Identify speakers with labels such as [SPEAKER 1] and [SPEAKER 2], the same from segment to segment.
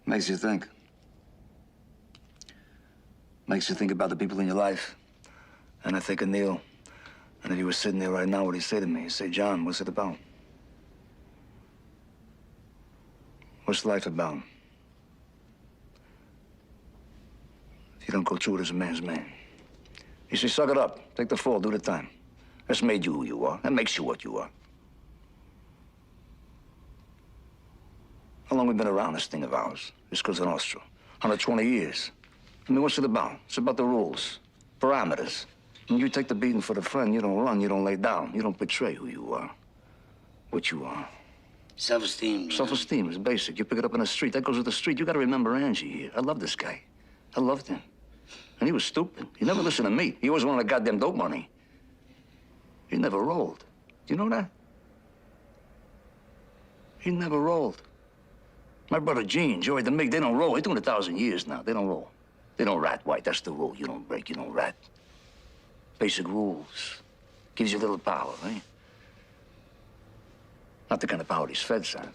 [SPEAKER 1] Makes you think. Makes you think about the people in your life. And I think of Neil. And if he was sitting there right now, what he'd say to me? He'd say, John, what's it about? What's life about? If you don't go through it as a man's man. You say, suck it up. Take the fall. Do the time. That's made you who you are. That makes you what you are. How long we been around this thing of ours? This Cosa Nostra. 120 years. I mean, what's it about? It's about the rules, parameters. When you take the beating for the friend, you don't run, you don't lay down. You don't betray who you are, what you are.
[SPEAKER 2] Self-esteem.
[SPEAKER 1] Self-esteem is basic. You pick it up in the street. That goes with the street. You got to remember Angie here. I love this guy. I loved him. And he was stupid. He never listened to me. He always wanted the goddamn dope money. He never rolled. Do you know that? He never rolled. My brother Gene, Joey, the Mig, they don't roll. They're doing 1,000 years now. They don't roll. They don't rat, White. That's the rule. You don't break, you don't rat. Basic rules. Gives you a little power, right? Not the kind of power these feds have.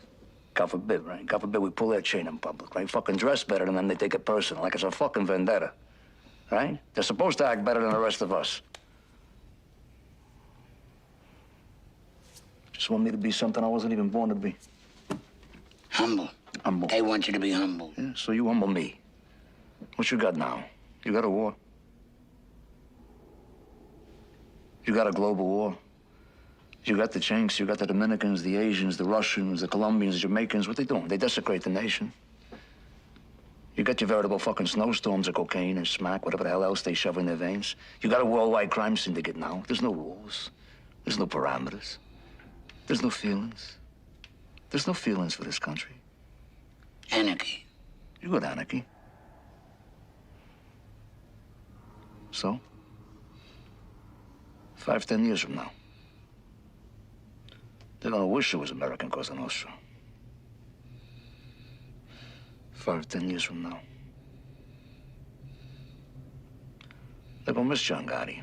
[SPEAKER 1] God forbid, right? God forbid we pull their chain in public, right? Fucking dress better than them, they take it personal, like it's a fucking vendetta, right? They're supposed to act better than the rest of us. Just want me to be something I wasn't even born to be.
[SPEAKER 2] Humble.
[SPEAKER 1] Humble.
[SPEAKER 2] They want you to be humble.
[SPEAKER 1] Yeah, so you humble me. What you got now? You got a war? You got a global war? You got the Chinks, you got the Dominicans, the Asians, the Russians, the Colombians, the Jamaicans. What they doing? They desecrate the nation. You got your veritable fucking snowstorms of cocaine and smack, whatever the hell else they shove in their veins. You got a worldwide crime syndicate now. There's no rules. There's no parameters. There's no feelings. There's no feelings for this country.
[SPEAKER 2] Anarchy.
[SPEAKER 1] You got anarchy. So? 5, 10 years from now, they're gonna wish it was American Cosa Nostra. 5, 10 years from now. They're gonna miss John Gotti.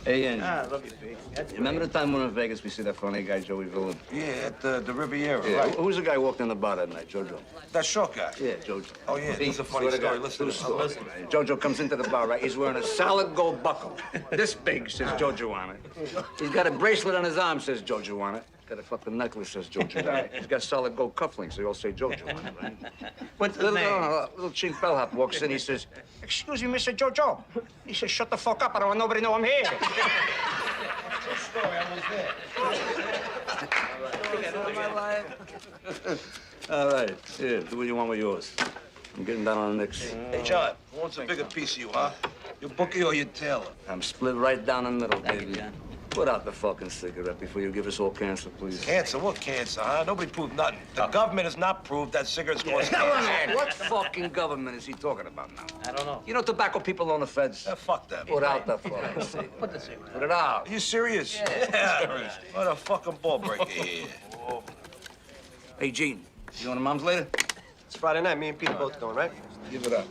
[SPEAKER 1] Hey, Angie.
[SPEAKER 3] I love you, Big.
[SPEAKER 1] Remember the time we were in Vegas, we see that funny guy, Joey Villain?
[SPEAKER 4] Yeah, at the Riviera,
[SPEAKER 1] Yeah.
[SPEAKER 4] right?
[SPEAKER 1] Who was the guy who walked in the bar that night, Jojo?
[SPEAKER 4] That short guy.
[SPEAKER 1] Yeah, Jojo.
[SPEAKER 4] Oh, yeah, this is a funny
[SPEAKER 1] Swear to
[SPEAKER 4] story.
[SPEAKER 1] God,
[SPEAKER 4] Listen to
[SPEAKER 1] true
[SPEAKER 4] this.
[SPEAKER 1] story, man. Jojo comes into the bar, right? He's wearing a solid gold buckle. This big, says Jojo on it. He's got a bracelet on his arm, says Jojo on it. Got a fucking necklace, says Jojo on it. He's got solid gold cufflinks, they all say Jojo on it, right?
[SPEAKER 3] What's his name?
[SPEAKER 1] Little chink bellhop walks in, he says, "Excuse me, Mr. Jojo." He says, "Shut the fuck up, I don't want nobody to know I'm here."
[SPEAKER 4] True story, I was there.
[SPEAKER 1] All right, here, do what you want with yours. I'm getting down on the Knicks.
[SPEAKER 4] Hey, John, who wants a bigger piece of you, huh? Your bookie or your tailor?
[SPEAKER 1] I'm split right down the middle,
[SPEAKER 2] Thank you,
[SPEAKER 1] baby.
[SPEAKER 2] John.
[SPEAKER 1] Put out the fucking cigarette before you give us all cancer, please.
[SPEAKER 4] Cancer? What cancer, huh? Nobody proved nothing. The government has not proved that cigarettes cause cancer.
[SPEAKER 1] What fucking government is he talking about now?
[SPEAKER 3] I don't know.
[SPEAKER 1] You know tobacco people own the feds?
[SPEAKER 4] Fuck that.
[SPEAKER 1] Put out the fucking cigarette.
[SPEAKER 3] Put the cigarette.
[SPEAKER 1] Put it out.
[SPEAKER 4] Are you serious? Yeah. What a fucking ball breaker here.
[SPEAKER 1] Hey, Gene, you going to Mom's later?
[SPEAKER 5] It's Friday night. Me and Pete both going, right?
[SPEAKER 1] Give it up.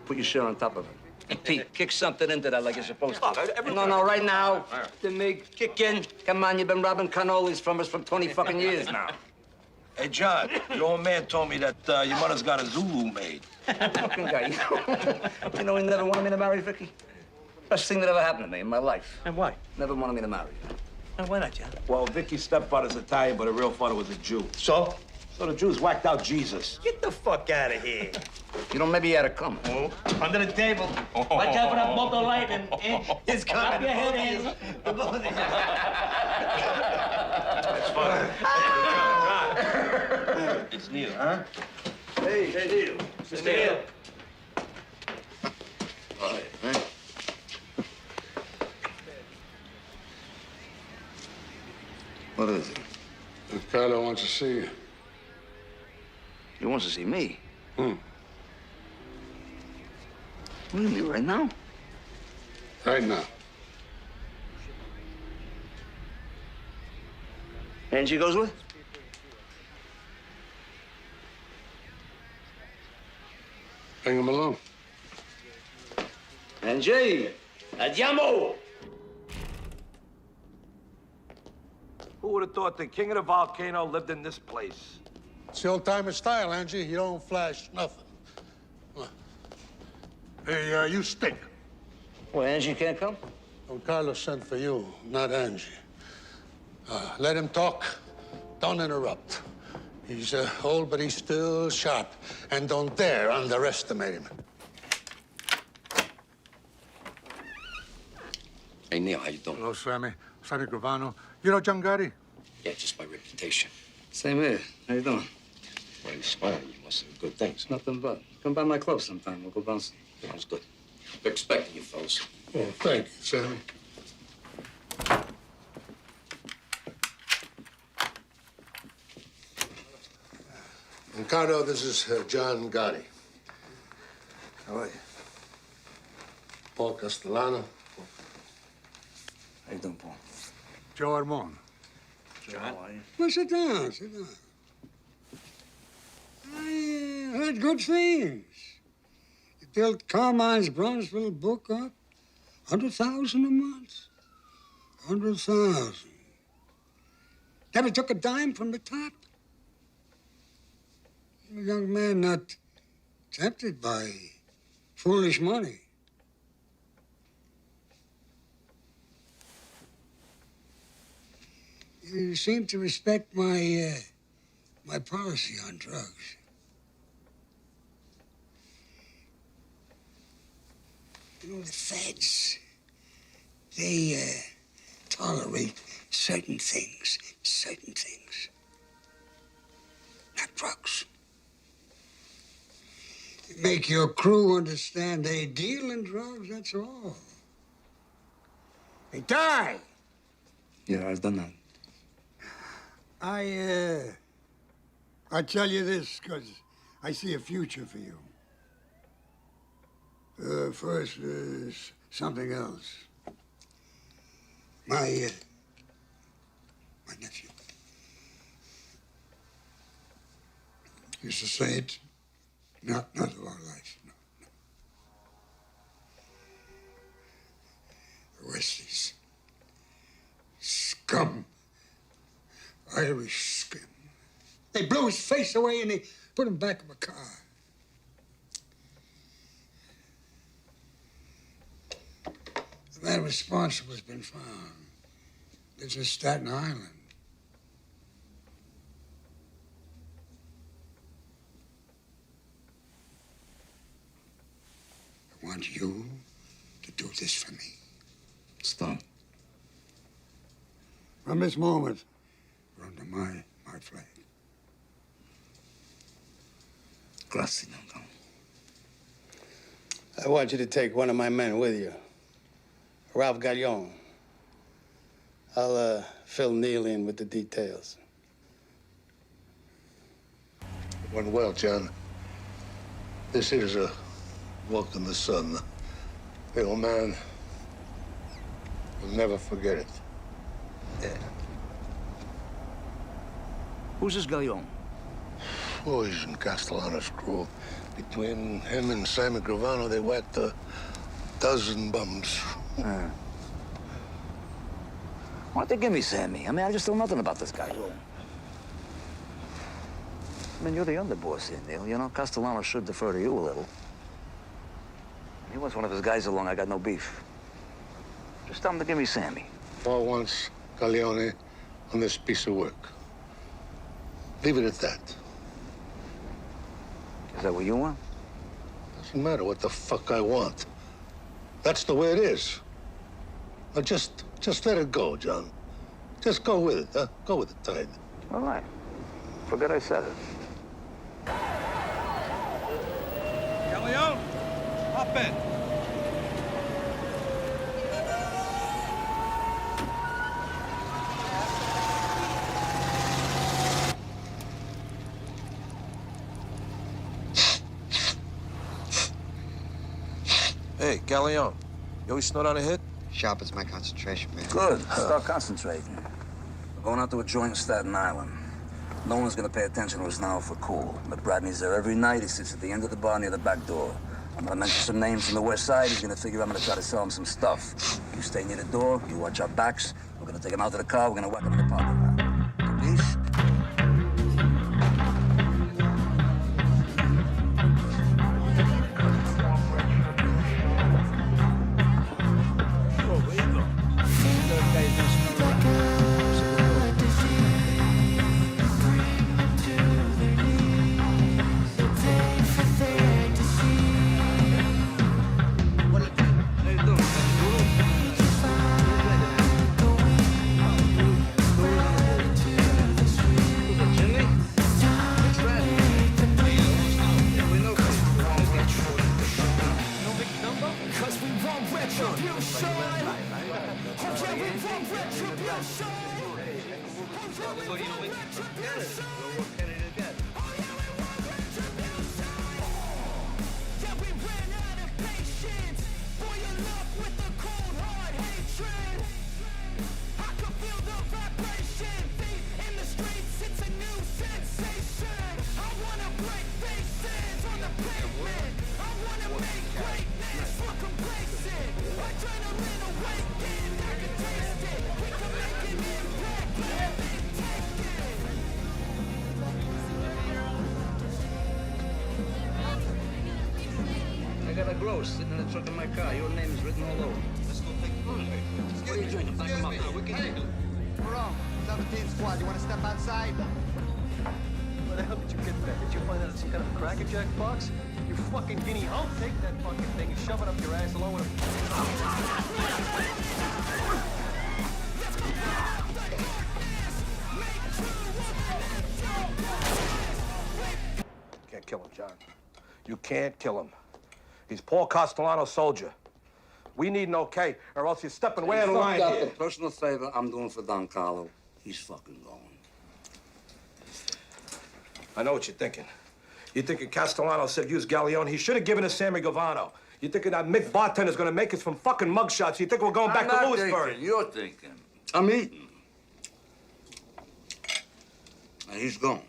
[SPEAKER 1] Put your shit on top of it. Hey, Pete, kick something into that like you're supposed to.
[SPEAKER 5] Fuck,
[SPEAKER 1] No, right now. The mig, kick in. Come on, you've been robbing cannolis from us for 20 fucking years now.
[SPEAKER 4] Hey, John, your old man told me that your mother's got a Zulu maid.
[SPEAKER 1] Fucking guy, you know he never wanted me to marry Vicky? Best thing that ever happened to me in my life.
[SPEAKER 3] And why?
[SPEAKER 1] Never wanted me to marry her.
[SPEAKER 3] And why not, John?
[SPEAKER 4] Well, Vicky's stepfather's Italian, but her real father was a Jew.
[SPEAKER 3] So?
[SPEAKER 4] So the Jews whacked out Jesus.
[SPEAKER 3] Get the fuck out of here.
[SPEAKER 1] You know, maybe he had to come.
[SPEAKER 3] Oh, under the table. Watch out for that bolt of lightning. It's coming. Drop your head in.
[SPEAKER 4] That's fun. It's Neil, huh?
[SPEAKER 1] Hey, Neil.
[SPEAKER 3] Mr. Neil.
[SPEAKER 1] All right, man. What is it?
[SPEAKER 6] Ricardo wants to see you.
[SPEAKER 1] He wants to see me.
[SPEAKER 6] Hmm.
[SPEAKER 1] What do you mean, right now?
[SPEAKER 6] Right now.
[SPEAKER 1] Angie goes with?
[SPEAKER 6] Bring him along.
[SPEAKER 1] Angie! Andiamo!
[SPEAKER 4] Who would have thought the king of the volcano lived in this place?
[SPEAKER 6] It's the old-timer style, Angie. You don't flash nothing. Hey, you stink.
[SPEAKER 1] Well, Angie can't come?
[SPEAKER 6] Don Carlos sent for you, not Angie. Let him talk. Don't interrupt. He's old, but he's still sharp. And don't dare underestimate him.
[SPEAKER 7] Hey, Neil, how you doing?
[SPEAKER 6] Hello, Sammy. Sammy Gravano. You know John Gotti?
[SPEAKER 7] Yeah, just by reputation.
[SPEAKER 1] Same here. How you doing?
[SPEAKER 7] Well, you smiling. You must have good things.
[SPEAKER 1] Nothing but. Come by my club sometime. We'll go bouncing.
[SPEAKER 7] Sounds good. We're expecting you, fellas.
[SPEAKER 6] Oh, thank you, Sammy. Ricardo, this is John Gotti.
[SPEAKER 1] How are you?
[SPEAKER 6] Paul Castellano.
[SPEAKER 1] How you doing, Paul?
[SPEAKER 6] Joe Armon.
[SPEAKER 1] Joe, how are you?
[SPEAKER 6] Well, sit down, sit down. I heard good things. You built Carmine's Brownsville book up. 100,000 a month. 100,000. Never took a dime from the top. You're a young man not tempted by foolish money. You seem to respect my policy on drugs. You know, the feds, they tolerate certain things. Not drugs. You make your crew understand they deal in drugs, that's all. They die.
[SPEAKER 1] Yeah, I've done that.
[SPEAKER 6] I tell you this because I see a future for you. First, there's something else. My nephew used to say it, not of our life, no. The Westies. scum. Irish scum. They blew his face away and they put him back in a car. The man responsible has been found. Lives in Staten Island. I want you to do this for me.
[SPEAKER 1] It's done.
[SPEAKER 6] From this moment, you're under my flag.
[SPEAKER 1] Grazie, Duncan.
[SPEAKER 8] I want you to take one of my men with you. Ralph Gallon. I'll fill Neil in with the details.
[SPEAKER 9] It went well, John. This is a walk in the sun. The old man will never forget it.
[SPEAKER 1] Yeah. Who's this Gallon?
[SPEAKER 9] Oh, he's in Castellano's crew. Between him and Sammy Gravano, they whacked a dozen bums.
[SPEAKER 1] Why don't they give me Sammy? I mean, I just know nothing about this guy. I mean, you're the underboss here, Neil. You know, Castellano should defer to you a little. He wants one of his guys along. I got no beef. Just tell him to give me Sammy.
[SPEAKER 9] Paul wants Galleone on this piece of work. Leave it at that.
[SPEAKER 1] Is that what you want?
[SPEAKER 9] Doesn't matter what the fuck I want. That's the way it is. Now just let it go, John. Just go with it, huh? Go with the tide.
[SPEAKER 1] All right. Forget I said it.
[SPEAKER 4] Galleon, hop in. Hey, Galleon, you always snort on a hit?
[SPEAKER 5] Sharpens my concentration, man.
[SPEAKER 1] Good. Start concentrating. We're going out to a joint in Staten Island. No one's gonna pay attention to us now if we're cool. But Bradney's there every night. He sits at the end of the bar near the back door. I'm gonna mention some names from the west side. He's gonna figure I'm gonna try to sell him some stuff. You stay near the door. You watch our backs. We're gonna take him out to the car. We're gonna whack him in the parking lot. Peace? I got a gross sitting in the trunk of my car. Your name is written all over. Let's go take a look. What are you drinking? Back him up. We can handle it.
[SPEAKER 5] We're on. 17 squad. You want to step outside?
[SPEAKER 10] Where the hell did you get that? Did you find out it's some kind of a Cracker Jack box? You fucking guinea hump. Take that fucking thing and shove it up your ass along with a...
[SPEAKER 4] Can't kill him, John. You can't kill him. He's Paul Castellano's soldier. We need an okay, or else you're stepping way out of line
[SPEAKER 1] Fucked up.
[SPEAKER 4] here.
[SPEAKER 1] A personal favor I'm doing for Don Carlo. He's fucking going.
[SPEAKER 4] I know what you're thinking. You're thinking Castellano said use Galleon. He should have given us Sammy Gravano. You're thinking that Mick bartender's gonna make us from fucking mugshots. You think we're going back to Lewisburg?
[SPEAKER 2] You're thinking.
[SPEAKER 1] I'm eating. And he's gone.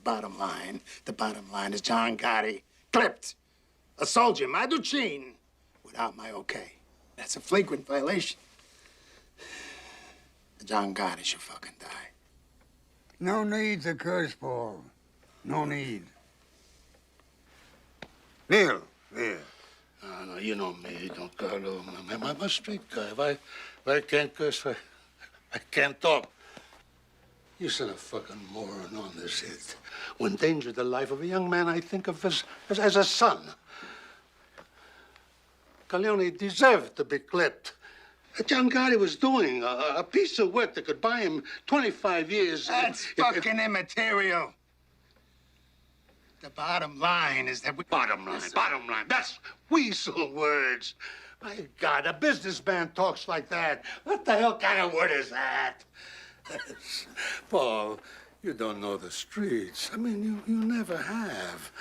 [SPEAKER 8] bottom line is John Gotti clipped a soldier, Maduchin, without my okay. That's a flagrant violation. John Gotti should fucking die.
[SPEAKER 6] No need to curse, Paul. No need. Neil, there.
[SPEAKER 9] No, you know me, Don Carlo. I'm a street guy. If I can't curse, I can't talk. You sent a fucking moron on this hit. Who endangered the life of a young man I think of as a son. Corleone deserved to be clipped. John Gotti was doing a piece of work that could buy him 25 years.
[SPEAKER 8] That's fucking immaterial. The bottom line is that we...
[SPEAKER 9] Bottom line. That's weasel words. My God, a businessman talks like that. What the hell kind of word is that? Paul, you don't know the streets. I mean, you never have.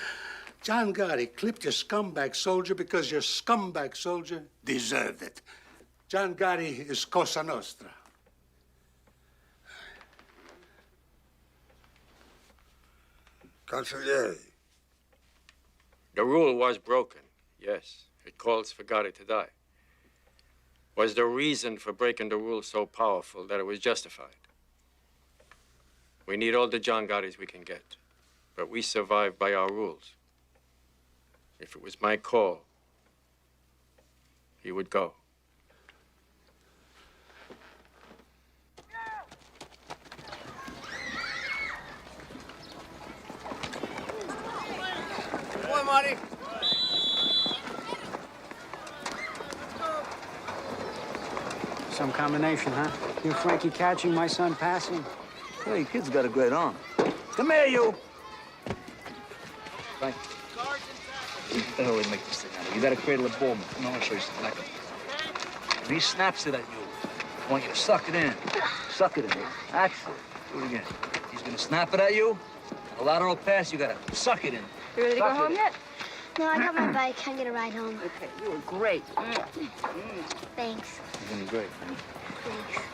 [SPEAKER 9] John Gotti clipped your scumbag soldier because your scumbag soldier deserved it. John Gotti is Cosa Nostra.
[SPEAKER 6] Consigliere.
[SPEAKER 11] The rule was broken, yes. It calls for Gotti to die. Was the reason for breaking the rule so powerful that it was justified? We need all the John Gottis we can get, but we survive by our rules. If it was my call, he would go.
[SPEAKER 3] Come on, Marty.
[SPEAKER 12] Some combination, huh? You Frankie catching, my son passing?
[SPEAKER 1] Hey, kid's got a great arm. Come here, you. Frank. What the hell we make this thing out of? You gotta cradle a ball, man. Come on, I'll show you something. Like when he snaps it at you, I want you to suck it in. Suck it in. Actually, do it again. He's gonna snap it at you. A lateral pass, you gotta suck it in.
[SPEAKER 13] You ready to go
[SPEAKER 1] Suck
[SPEAKER 13] home
[SPEAKER 1] it in.
[SPEAKER 13] yet? No, I got my bike. I'm gonna ride home.
[SPEAKER 12] Okay, you were great.
[SPEAKER 13] Thanks.
[SPEAKER 1] You're doing great, man.
[SPEAKER 13] Thanks.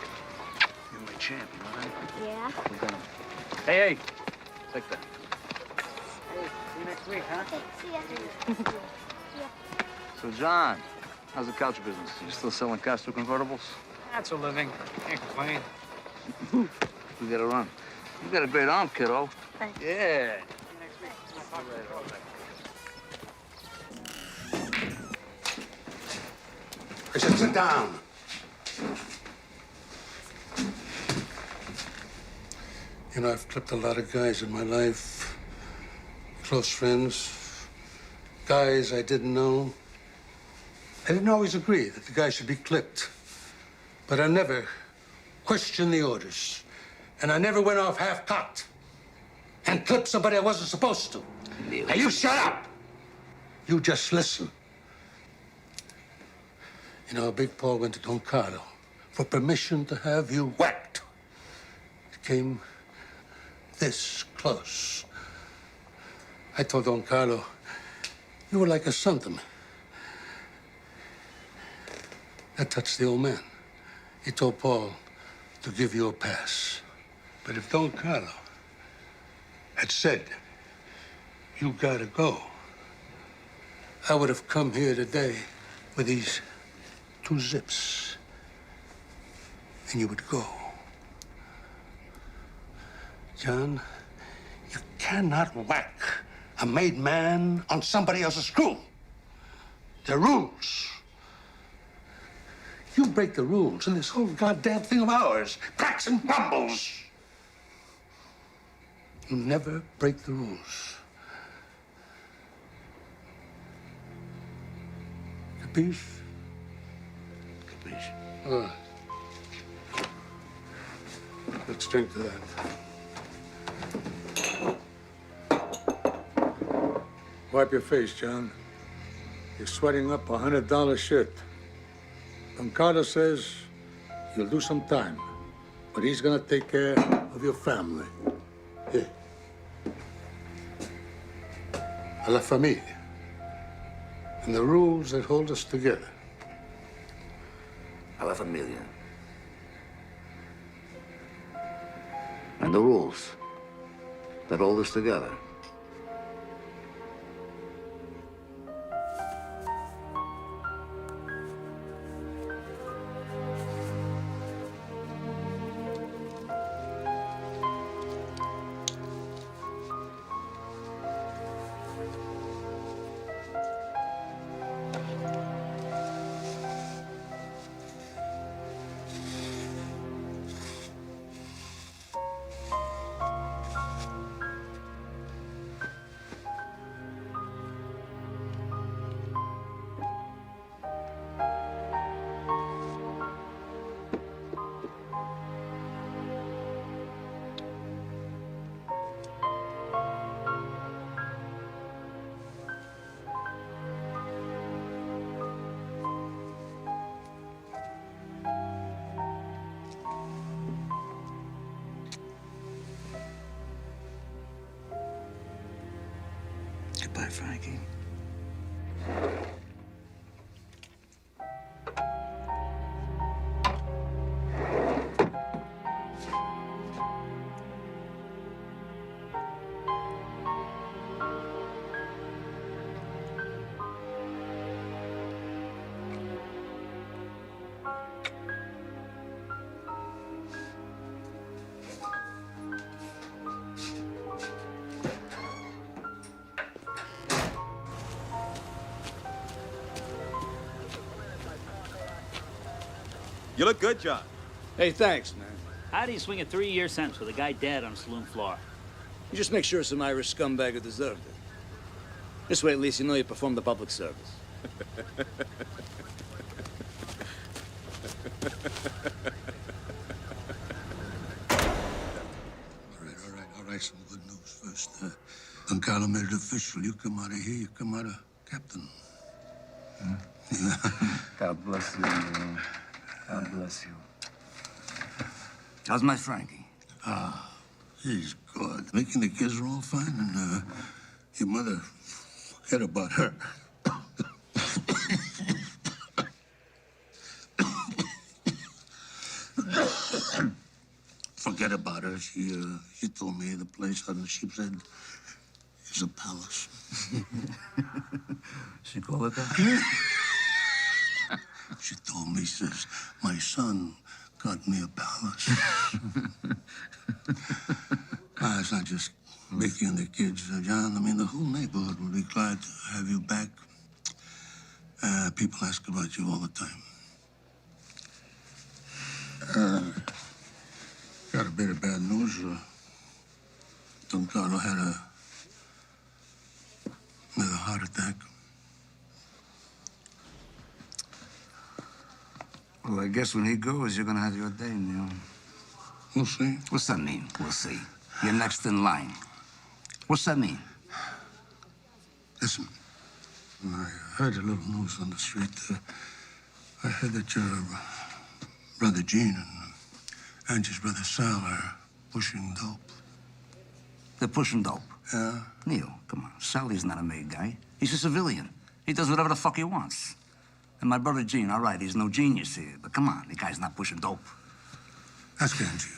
[SPEAKER 1] You're my champ, you know that?
[SPEAKER 13] Yeah?
[SPEAKER 1] We're gonna... Hey, take that.
[SPEAKER 12] Hey, see you next week, huh?
[SPEAKER 13] Okay, see ya.
[SPEAKER 1] So, John, how's the couch business? You still selling Castro convertibles?
[SPEAKER 12] That's a living. Can't complain.
[SPEAKER 1] We gotta run. You got a great arm, kiddo.
[SPEAKER 13] Thanks.
[SPEAKER 1] Yeah.
[SPEAKER 9] I said, sit down. You know, I've clipped a lot of guys in my life. Close friends. Guys I didn't know. I didn't always agree that the guy should be clipped. But I never questioned the orders. And I never went off half-cocked and clipped somebody I wasn't supposed to. Now, you shut up! You just listen. You know, Big Paul went to Don Carlo for permission to have you whacked. It came this close. I told Don Carlo, you were like a son to me. That touched the old man. He told Paul to give you a pass. But if Don Carlo had said, you gotta go, I would have come here today with these 2 zips, and you would go. John, you cannot whack a made man on somebody else's crew. There are rules. You break the rules, and this whole goddamn thing of ours cracks and crumbles. You never break the rules. Capiche?
[SPEAKER 1] Capiche.
[SPEAKER 9] All right. Let's drink to that. Wipe your face, John. You're sweating up a $100 shirt. Don Carlo says you'll do some time, but he's gonna take care of your family. Here. A la familia. And the rules that hold us together.
[SPEAKER 1] A la familia. And the rules that hold us together. Goodbye, Frankie.
[SPEAKER 14] You look good, John.
[SPEAKER 15] Hey, thanks, man.
[SPEAKER 16] How do you swing a 3-year sentence with a guy dead on a saloon floor?
[SPEAKER 15] You just make sure some Irish scumbag who deserved it. This way, at least, you know you performed the public service.
[SPEAKER 9] All right, some good news first. Don Carlo made it official. You come out of here, you come out of captain.
[SPEAKER 1] God bless you, man. God bless you.
[SPEAKER 15] How's my Frankie?
[SPEAKER 9] He's good. Making the kids are all fine, and your mother, forget about her. Forget about her. She told me the place on the Sheep's Head is a palace.
[SPEAKER 1] She call it that?
[SPEAKER 9] She told me, says, my son got me a palace. It's not just Mickey and the kids, John. I mean, the whole neighborhood will be glad to have you back. People ask about you all the time. Got a bit of bad news. Don Carlo had another heart attack.
[SPEAKER 1] Well, I guess when he goes, you're gonna have your day, Neil.
[SPEAKER 9] We'll see.
[SPEAKER 1] What's that mean? We'll see. You're next in line. What's that mean?
[SPEAKER 9] Listen, I heard a little news on the street. I heard that your brother Gene and Angie's brother Sal are pushing dope.
[SPEAKER 1] They're pushing dope.
[SPEAKER 9] Yeah?
[SPEAKER 1] Neil, come on. Sally's not a made guy. He's a civilian. He does whatever the fuck he wants. And my brother Gene, all right, he's no genius here, but come on, the guy's not pushing dope.
[SPEAKER 9] Ask Angie.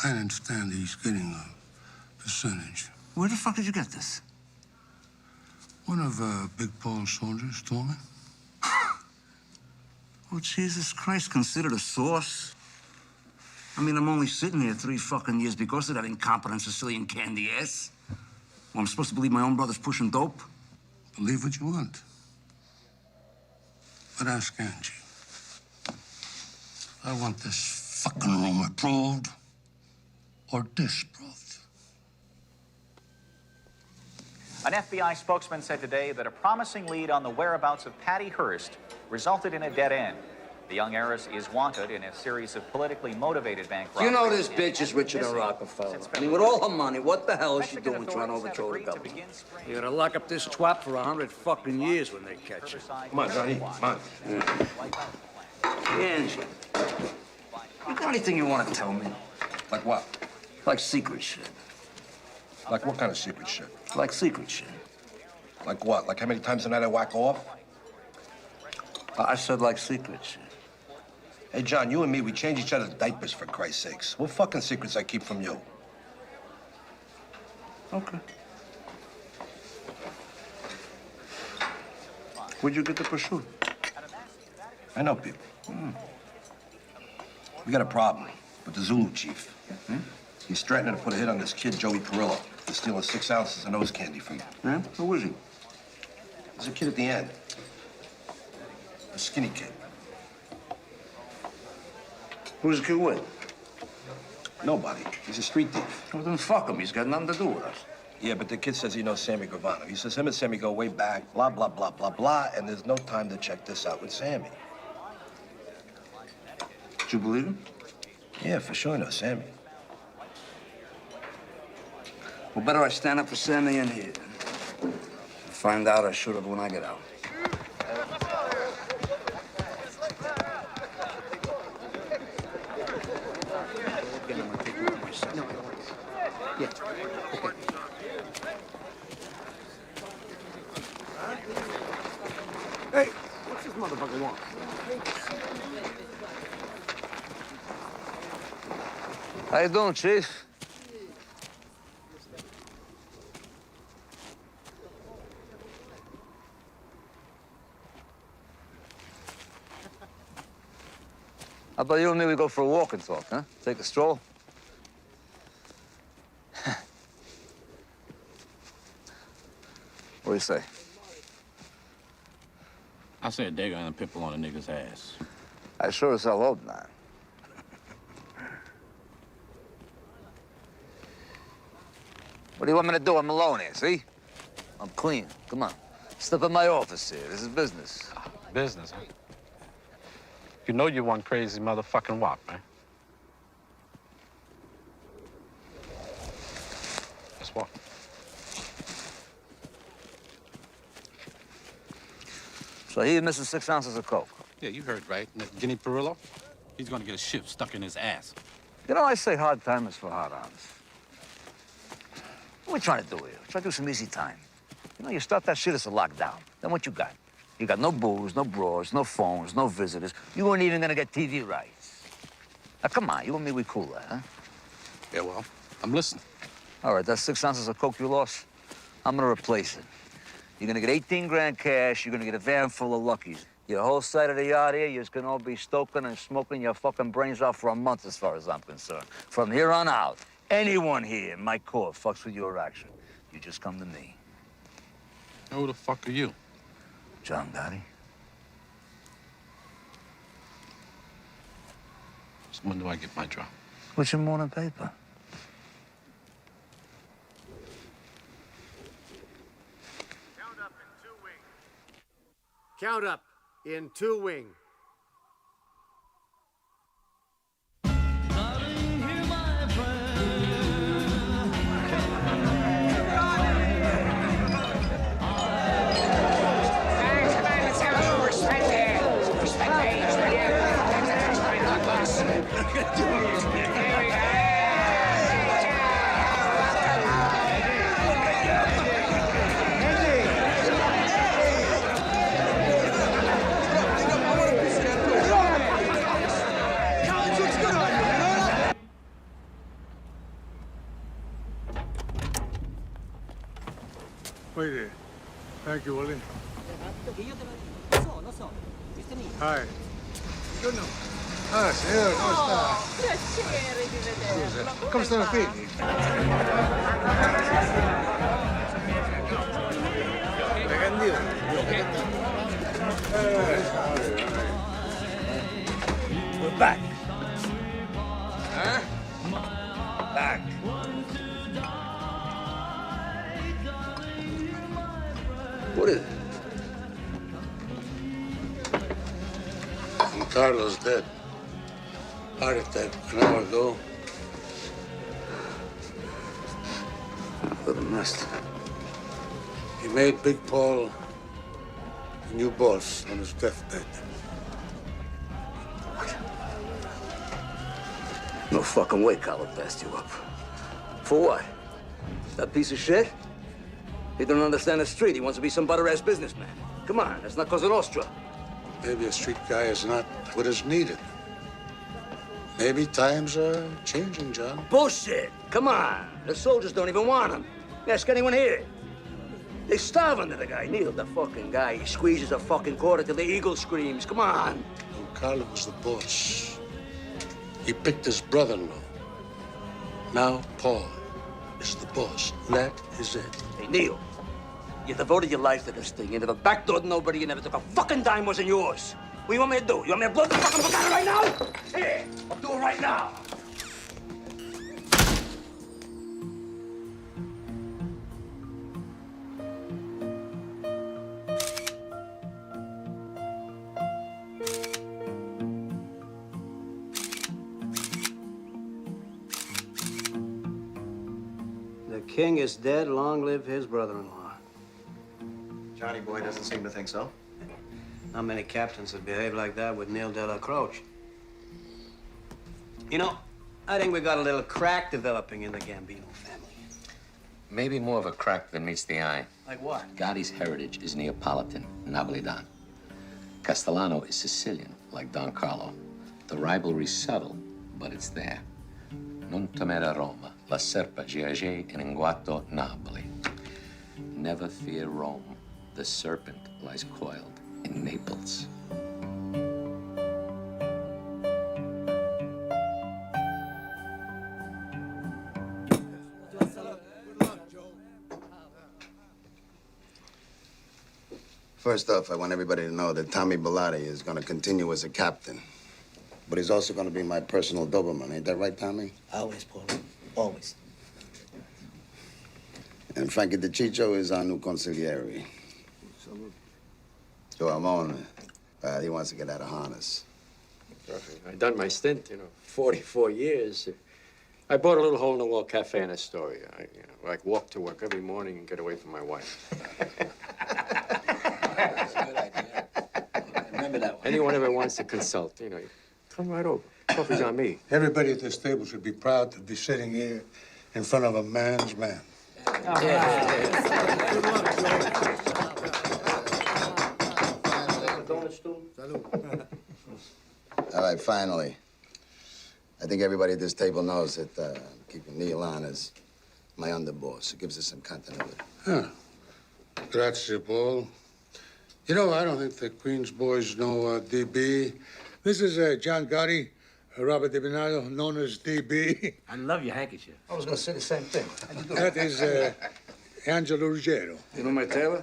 [SPEAKER 9] I understand he's getting a percentage.
[SPEAKER 1] Where the fuck did you get this?
[SPEAKER 9] One of Big Paul's soldiers told me.
[SPEAKER 1] Oh, Jesus Christ, considered a source? I mean, I'm only sitting here 3 fucking years because of that incompetent Sicilian candy ass. Well, I'm supposed to believe my own brother's pushing dope?
[SPEAKER 9] Believe what you want. But ask Angie. I want this fucking rumor proved or disproved.
[SPEAKER 17] An FBI spokesman said today that a promising lead on the whereabouts of Patty Hearst resulted in a dead end. The young heiress is wanted in a series of politically motivated bank robberies.
[SPEAKER 2] You know this bitch is richer than Rockefeller. I mean, with all her money, what the hell is she doing trying to overthrow the government?
[SPEAKER 15] You're gonna lock up this twat for 100 fucking years when they catch her.
[SPEAKER 4] Come on, Johnny. Come on.
[SPEAKER 1] Angie, you got anything you want to tell me?
[SPEAKER 4] Like what?
[SPEAKER 1] Like secret shit.
[SPEAKER 4] Like what kind of secret shit?
[SPEAKER 1] Like secret shit.
[SPEAKER 4] Like what? Like how many times a night I whack off?
[SPEAKER 1] I said like secret shit.
[SPEAKER 4] Hey, John, you and me, we change each other's diapers, for Christ's sakes. What fucking secrets I keep from you?
[SPEAKER 1] Okay. Where'd you get the prosciutto?
[SPEAKER 4] I know people. We got a problem with the Zulu chief. He's threatening to put a hit on this kid, Joey Perillo. He's stealing 6 ounces of nose candy from him.
[SPEAKER 1] Yeah? Who is he?
[SPEAKER 4] There's a kid at the end. A skinny kid.
[SPEAKER 1] Who's the kid with?
[SPEAKER 4] Nobody. He's a street thief.
[SPEAKER 1] Well, then fuck him. He's got nothing to do with us.
[SPEAKER 4] Yeah, but the kid says he knows Sammy Gravano. He says him and Sammy go way back, blah, blah, blah, blah, blah, and there's no time to check this out with Sammy.
[SPEAKER 1] Did you believe him?
[SPEAKER 4] Yeah, for sure, no Sammy.
[SPEAKER 1] Well, better I stand up for Sammy in here. Find out I should have when I get out.
[SPEAKER 8] Hey, what's this motherfucker want?
[SPEAKER 1] How you doing, Chief? How about you and me, we go for a walk and talk, huh? Take a stroll? What do you say?
[SPEAKER 18] I said they're gonna pimple on a nigga's ass.
[SPEAKER 1] I sure as hell hope not. What do you want me to do? I'm alone here, see? I'm clean. Come on. Step in my office here. This is business.
[SPEAKER 18] Business, huh? You know you one crazy motherfucking wop, man. Let's walk.
[SPEAKER 1] So he's missing 6 ounces of coke.
[SPEAKER 18] Yeah, you heard right. And that Guinea Perillo, he's gonna get a ship stuck in his ass.
[SPEAKER 1] You know, I say hard time is for hard-ons. What are we trying to do here? Try to do some easy time. You know, you start that shit as a lockdown. Then what you got? You got no booze, no bras, no phones, no visitors. You weren't even gonna get TV rights. Now, come on, you and me, we cool that, huh?
[SPEAKER 18] Yeah, well, I'm listening.
[SPEAKER 1] All right, that's 6 ounces of coke you lost. I'm gonna replace it. You're gonna get 18 grand cash. You're gonna get a van full of Luckies. Your whole side of the yard here, you're just gonna all be stoking and smoking your fucking brains off for a month, as far as I'm concerned. From here on out, anyone here in my court fucks with your action, you just come to me.
[SPEAKER 18] Who the fuck are you?
[SPEAKER 1] John Gotti.
[SPEAKER 18] So when do I get my drop?
[SPEAKER 1] What's your morning paper?
[SPEAKER 8] Count up in 2 wing.
[SPEAKER 6] Wait there. Thank you, Willie. Hi. Ah, signore, come sta?
[SPEAKER 19] Piacere di vederla.
[SPEAKER 6] Scusa, come stanno i figli?
[SPEAKER 1] We're back. Huh? Back. What is it?
[SPEAKER 9] Carlos dead. Heart attack an hour ago.
[SPEAKER 1] What a mess.
[SPEAKER 9] He made Big Paul a new boss on his deathbed.
[SPEAKER 1] No fucking way Carlo passed you up. For what? That piece of shit? He don't understand the street. He wants to be some butter-ass businessman. Come on, that's not Cosa Nostra.
[SPEAKER 9] Maybe a street guy is not what is needed. Maybe times are changing, John.
[SPEAKER 1] Bullshit! Come on. The soldiers don't even want him.
[SPEAKER 2] Ask anyone here. They starve under the guy. Neil, the fucking guy. He squeezes a fucking quarter till the eagle screams. Come on.
[SPEAKER 9] Don Carlo was the boss. He picked his brother-in-law. Now Paul is the boss. That is it.
[SPEAKER 2] Hey, Neil, you devoted your life to this thing. You never backdoored nobody. You never took a fucking dime wasn't yours. What do you want me to do? You want me to blow the fucking fuck out of it right now? Here, I'll do it right now.
[SPEAKER 12] The king is dead. Long live his brother-in-law.
[SPEAKER 10] Johnny boy doesn't seem to think so.
[SPEAKER 12] Not many captains would behave like that with Neil de la Croce. You know, I think we got a little crack developing in the Gambino family.
[SPEAKER 20] Maybe more of a crack than meets the eye.
[SPEAKER 12] Like what?
[SPEAKER 20] Gotti's heritage is Neapolitan, Napolitan. Castellano is Sicilian, like Don Carlo. The rivalry's subtle, but it's there. Non temere Roma, la serpa giace in inguato Napoli. Never fear Rome. The serpent lies coiled in Naples.
[SPEAKER 8] First off, I want everybody to know that Tommy Bellotti is going to continue as a captain. But he's also going to be my personal Doberman. Ain't that right, Tommy?
[SPEAKER 2] Always, Paul. Always.
[SPEAKER 8] And Frankie DeCiccio is our new consigliere. Joe Amon, he wants to get out of harness.
[SPEAKER 11] I done my stint, 44 years. I bought a little hole-in-the-wall cafe in Astoria. I walk to work every morning and get away from my wife.
[SPEAKER 2] That's a good idea. Remember that one.
[SPEAKER 11] Anyone ever wants to consult, come right over. Coffee's on me.
[SPEAKER 9] Everybody at this table should be proud to be sitting here in front of a man's man.
[SPEAKER 8] All right, finally. I think everybody at this table knows that I'm keeping Neil on as my underboss. It gives us some continuity.
[SPEAKER 9] Huh. Grazie, Paul. You know, I don't think the Queen's boys know DB. This is John Gotti, Robert Di Bernardo, known as DB.
[SPEAKER 2] I love your handkerchief. I was going to say the same thing.
[SPEAKER 9] That is Angelo Ruggiero.
[SPEAKER 2] You know my tailor?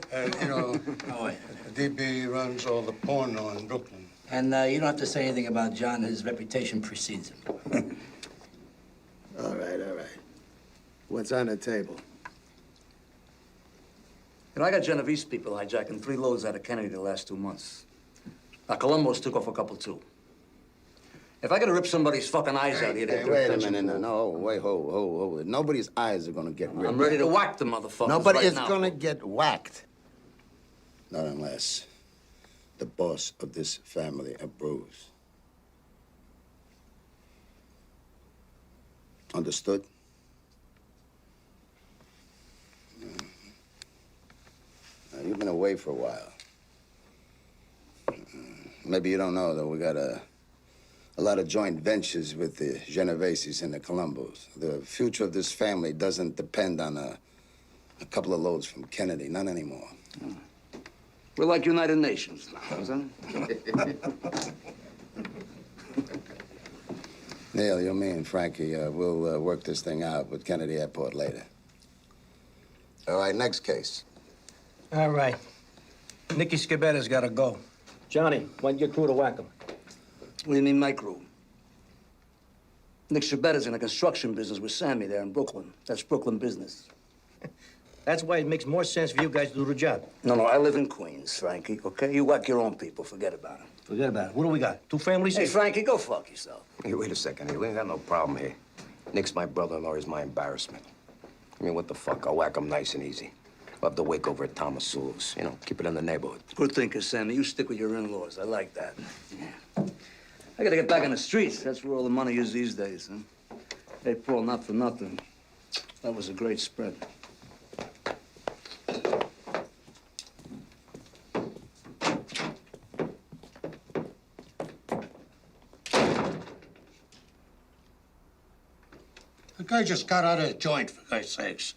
[SPEAKER 9] DB runs all the porno in Brooklyn.
[SPEAKER 2] And you don't have to say anything about John. His reputation precedes him.
[SPEAKER 8] All right. What's on the table?
[SPEAKER 2] I got Genovese people hijacking 3 loads out of Kennedy the last 2 months. Now, Colombo's took off a couple, too. If I gotta rip somebody's fucking eyes out here...
[SPEAKER 8] Hey, wait a minute. No, wait, hold. Nobody's eyes are gonna get ripped.
[SPEAKER 2] I'm ready to whack the motherfuckers
[SPEAKER 8] Nobody
[SPEAKER 2] right
[SPEAKER 8] is
[SPEAKER 2] now.
[SPEAKER 8] gonna get whacked. Not unless the boss of this family approves. Understood? Now, you've been away for a while. Maybe you don't know that we got a lot of joint ventures with the Genoveses and the Colombos. The future of this family doesn't depend on a couple of loads from Kennedy. Not anymore.
[SPEAKER 2] We're like United Nations now, isn't it?
[SPEAKER 8] Neil, you, me, and Frankie, we'll work this thing out with Kennedy Airport later. All right, next case.
[SPEAKER 12] All right. Nicky Scabetta's got to go. Johnny, when'd your crew to whack him?
[SPEAKER 2] What do you mean, my crew? Nick Scabetta's in the construction business with Sammy there in Brooklyn. That's Brooklyn business.
[SPEAKER 12] That's why it makes more sense for you guys to do the job.
[SPEAKER 2] No, I live in Queens, Frankie, okay? You whack your own people. Forget about it.
[SPEAKER 12] Forget about it. What do we got? 2 families
[SPEAKER 2] Hey,
[SPEAKER 12] here?
[SPEAKER 2] Frankie, go fuck yourself.
[SPEAKER 7] Hey, wait a second. Hey, we ain't got no problem here. Nick's my brother-in-law. He's my embarrassment. I mean, what the fuck? I'll whack him nice and easy. We'll have to wake over at Thomas Sewell's. Keep it in the neighborhood.
[SPEAKER 2] Good thinking, Sammy. You stick with your in-laws. I like that. Yeah. I gotta get back on the streets. That's where all the money is these days, huh? Hey, Paul, not for nothing. That was a great spread.
[SPEAKER 9] The guy just got out of the joint, for God's sakes.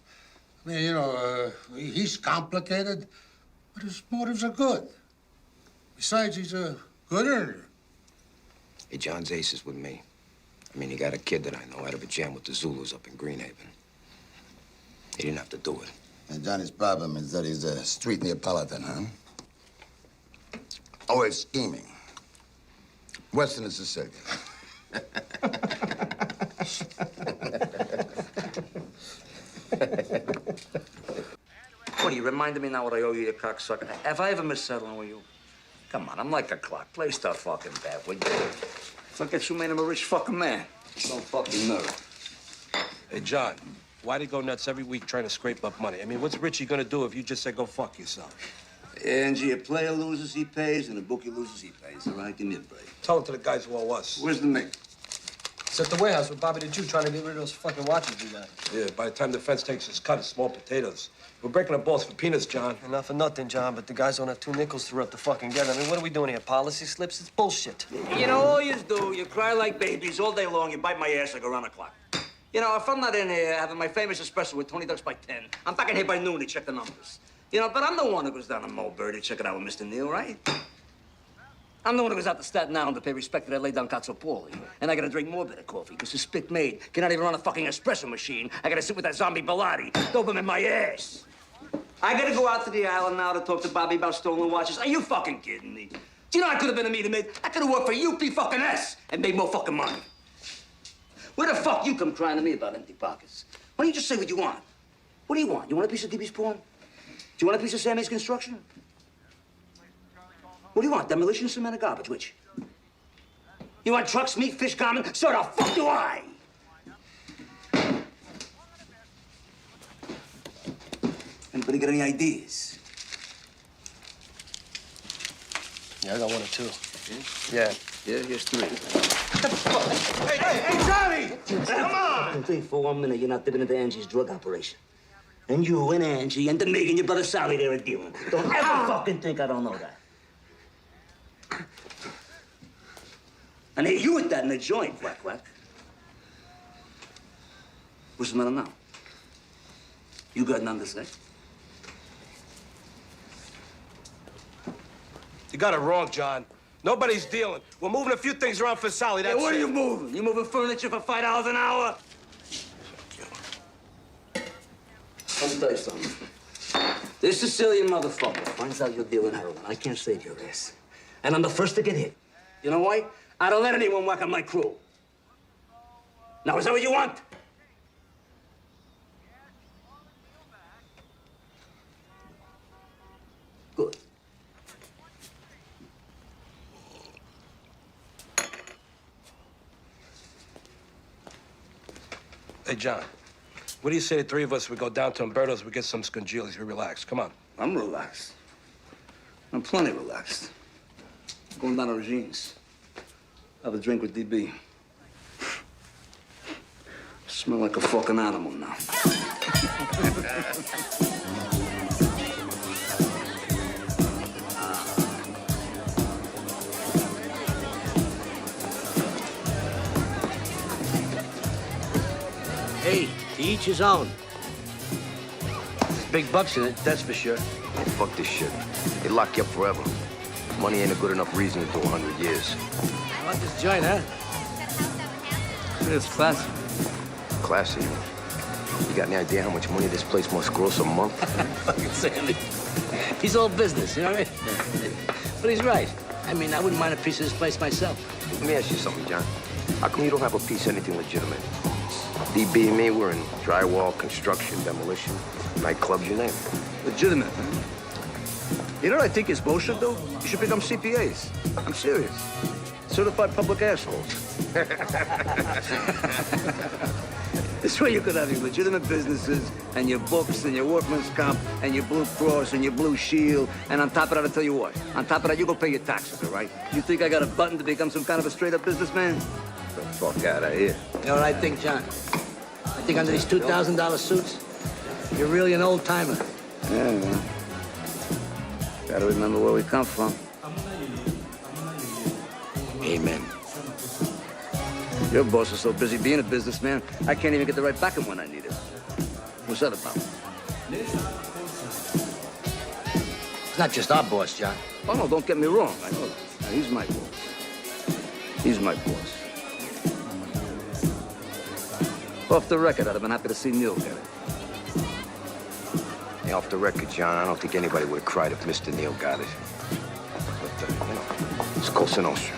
[SPEAKER 9] I mean, you know, he's complicated, but his motives are good. Besides, he's a good earner.
[SPEAKER 7] Hey, John's ace is with me. I mean, he got a kid that I know out of a jam with the Zulus up in Greenhaven. He didn't have to do it.
[SPEAKER 8] And Johnny's problem is that he's a street Neapolitan, huh? Or it's scheming. Western Sicilian.
[SPEAKER 2] What, you reminded me now what I owe you, you cocksucker? Have I ever missed settling with you? Come on, I'm like a clock. Play stuff fucking bad, would you? Look at you made him a rich fucking man. Don't fucking nerve.
[SPEAKER 4] Hey, John, why do you go nuts every week trying to scrape up money? I mean, what's Richie gonna do if you just say go fuck yourself?
[SPEAKER 2] Angie, a player loses, he pays, and a bookie loses, he pays. All right, give me a break.
[SPEAKER 4] Tell it to the guys who owe us.
[SPEAKER 2] Where's the mate?
[SPEAKER 10] It's at the warehouse with Bobby the Jew trying to get rid of those fucking watches we got.
[SPEAKER 4] Yeah, by the time the fence takes his cut, it's small potatoes. We're breaking the balls for peanuts, John.
[SPEAKER 10] Not for nothing, John, but the guys don't have 2 nickels to rub the fucking together. I mean, what are we doing here? Policy slips? It's bullshit.
[SPEAKER 2] You know, all you do, you cry like babies all day long, you bite my ass like around the clock. You know, if I'm not in here having my famous espresso with Tony Ducks by 10, I'm back in here by noon to check the numbers. You know, but I'm the one who goes down to Mulberry to check it out with Mr. Neal, right? I'm the one who goes out to Staten Island to pay respect to that lay down Cazzopoli. And I gotta drink more bitter coffee, because the spit maid cannot even run a fucking espresso machine. I gotta sit with that zombie Bilotti, dope him in my ass. I gotta go out to the island now to talk to Bobby about stolen watches. Are you fucking kidding me? Do you know I could have been a meter maid? I could have worked for UP-fucking-S and made more fucking money. Where the fuck you come crying to me about empty pockets? Why don't you just say what you want? What do you want? You want a piece of DB's pawn? Do you want a piece of Sammy's construction? What do you want? Demolition, cement, or garbage? Which? You want trucks, meat, fish, common? So the fuck do I? Anybody got any ideas?
[SPEAKER 10] Yeah, I got 1 or 2.
[SPEAKER 2] Yeah, here's 3.
[SPEAKER 4] Hey, Johnny!
[SPEAKER 2] Come on! Think for 1 minute you're not dipping into Angie's drug operation. And you and Angie and the Meg and your brother Sally there are dealing. Don't ever fucking think I don't know that. And here you with that in the joint, quack, quack. What's the matter now? You got nothing to say?
[SPEAKER 4] You got it wrong, John. Nobody's dealing. We're moving a few things around for Sally, that's
[SPEAKER 2] What are
[SPEAKER 4] it.
[SPEAKER 2] you moving? You moving furniture for $5 an hour? Let me tell you something. This Sicilian motherfucker finds out you're dealing heroin. I can't save your ass. And I'm the first to get hit. You know why? I don't let anyone whack on my crew. Now, is that what you want? Good.
[SPEAKER 4] Hey, John, what do you say the 3 of us, we go down to Umberto's, we get some scongilis, we relax. Come on.
[SPEAKER 2] I'm relaxed. I'm plenty relaxed. Going down to Regine's. Have a drink with DB. Smell like a fucking animal now.
[SPEAKER 15] Hey, to each his own. There's big bucks in it, that's for sure.
[SPEAKER 7] Oh, fuck this shit. They lock you up forever. Money ain't a good enough reason to do 100 years.
[SPEAKER 15] I like this joint, huh? It's classy.
[SPEAKER 7] Classy. You got any idea how much money this place must gross a month?
[SPEAKER 15] Fucking Sammy. He's all business, you know what I mean? But he's right. I mean, I wouldn't mind a piece of this place myself.
[SPEAKER 7] Let me ask you something, John. How come you don't have a piece of anything legitimate? DB and me, we're in drywall, construction, demolition, nightclubs, you name it.
[SPEAKER 2] Legitimate, huh? You know what I think is bullshit, though? You should become CPAs. I'm serious. Certified public assholes. This way you could have your legitimate businesses and your books and your workman's comp and your Blue Cross and your Blue Shield. And on top of that, I'll tell you what. On top of that, you go pay your taxes, all right? You think I got a button to become some kind of a straight-up businessman? Get the fuck out of here.
[SPEAKER 15] You know what I think, John? I think under these $2,000 suits, you're really an old-timer.
[SPEAKER 2] Yeah, man. Gotta remember where we come from.
[SPEAKER 7] Amen.
[SPEAKER 2] Your boss is so busy being a businessman, I can't even get the right back of when I need it. What's that about?
[SPEAKER 7] He's not just our boss, John.
[SPEAKER 2] Oh, no, don't get me wrong. I know that. Now, he's my boss. He's my boss. Off the record, I'd have been happy to see Neil get it.
[SPEAKER 7] Hey, off the record, John, I don't think anybody would have cried if Mr. Neil got it. But, you know, it's Cosa Nostra.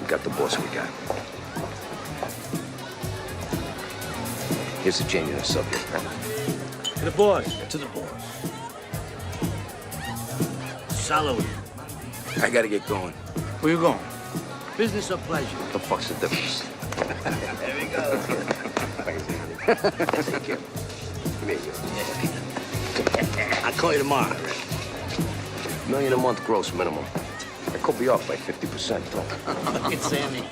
[SPEAKER 7] We got the boss we got. Here's the genuine subject, man.
[SPEAKER 2] To the boss. To the boss. Salute.
[SPEAKER 7] I gotta get going.
[SPEAKER 2] Where you going? Business or pleasure?
[SPEAKER 7] What the fuck's the difference?
[SPEAKER 2] There we go.
[SPEAKER 7] Take care. Come here, you.
[SPEAKER 2] I'll call you tomorrow.
[SPEAKER 7] $1 million a month gross minimum. I could be off by 50%, though.
[SPEAKER 3] Look at Sammy.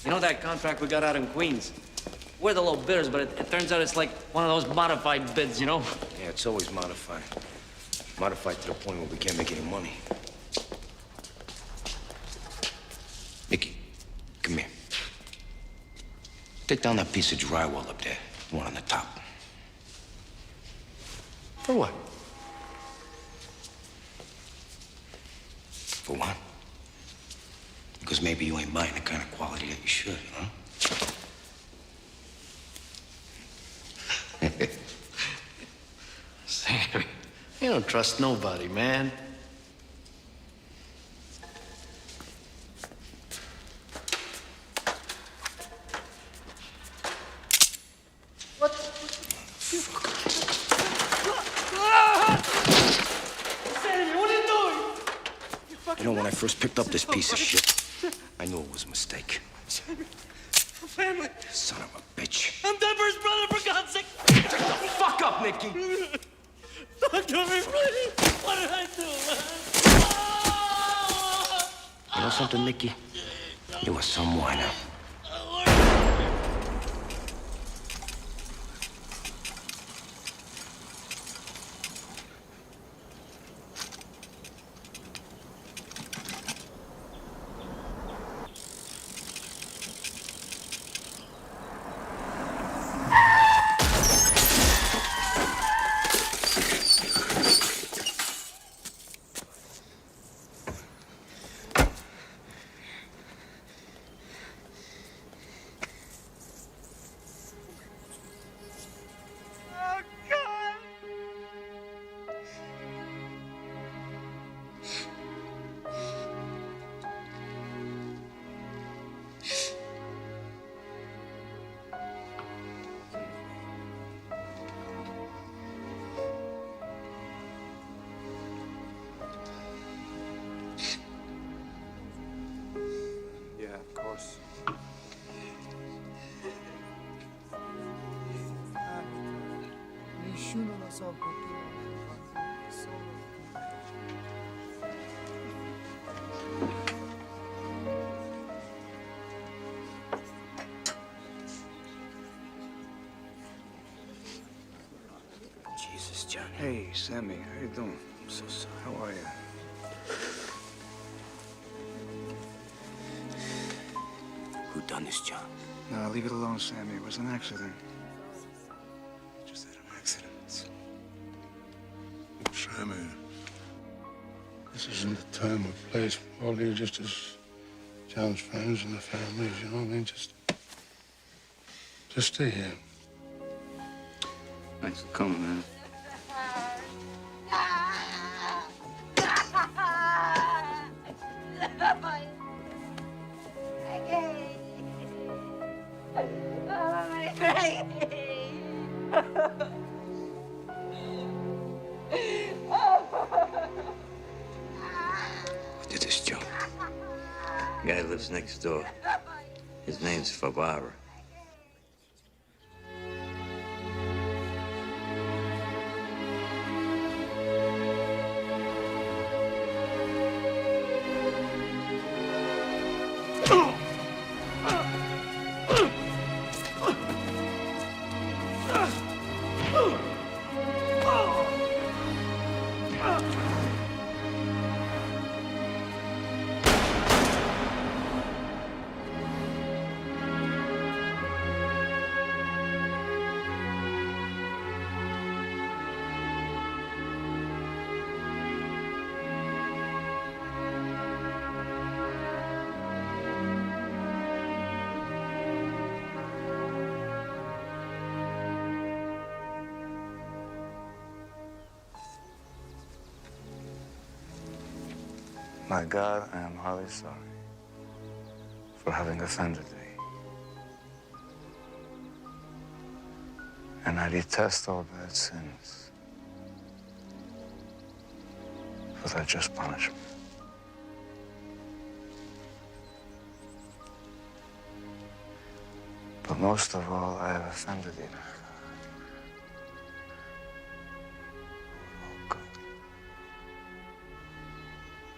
[SPEAKER 3] You know that contract we got out in Queens? We're the low bidders, but it turns out it's like one of those modified bids, you know?
[SPEAKER 7] Yeah, it's always modified. Modified to the point where we can't make any money. Nicky, come here. Take down that piece of drywall up there, the one on the top.
[SPEAKER 3] For what?
[SPEAKER 7] For one, because maybe you ain't buying the kind of quality that you should, huh?
[SPEAKER 3] Sammy, you don't trust nobody, man.
[SPEAKER 7] You know, when I first picked up this piece of shit, I knew it was a mistake.
[SPEAKER 3] Family.
[SPEAKER 7] Son of a bitch.
[SPEAKER 3] I'm Denver's brother, for God's sake.
[SPEAKER 7] Shut the fuck up, Nicky.
[SPEAKER 3] Don't get me ready. What did I do, man?
[SPEAKER 7] You know something, Nicky? You are some whiner.
[SPEAKER 4] Yeah, of course.
[SPEAKER 6] Nessuno lo so perché. Solo.
[SPEAKER 7] Jesus, Johnny.
[SPEAKER 1] Hey, Sammy, how you doing? I'm so sorry. How are you?
[SPEAKER 7] Who done this, John?
[SPEAKER 1] No, leave it alone, Sammy. It was an accident. Just had an accident.
[SPEAKER 9] Sammy, this isn't the time or place for all you, just as John's friends and the families, you know what I mean? Just stay here.
[SPEAKER 1] Thanks for coming, man.
[SPEAKER 7] Who did this, Joe?
[SPEAKER 2] Guy lives next door. His name's Favara.
[SPEAKER 1] My God, I am highly sorry for having offended thee. And I detest all bad sins for their just punishment. But most of all, I have offended thee, my God. Oh, God.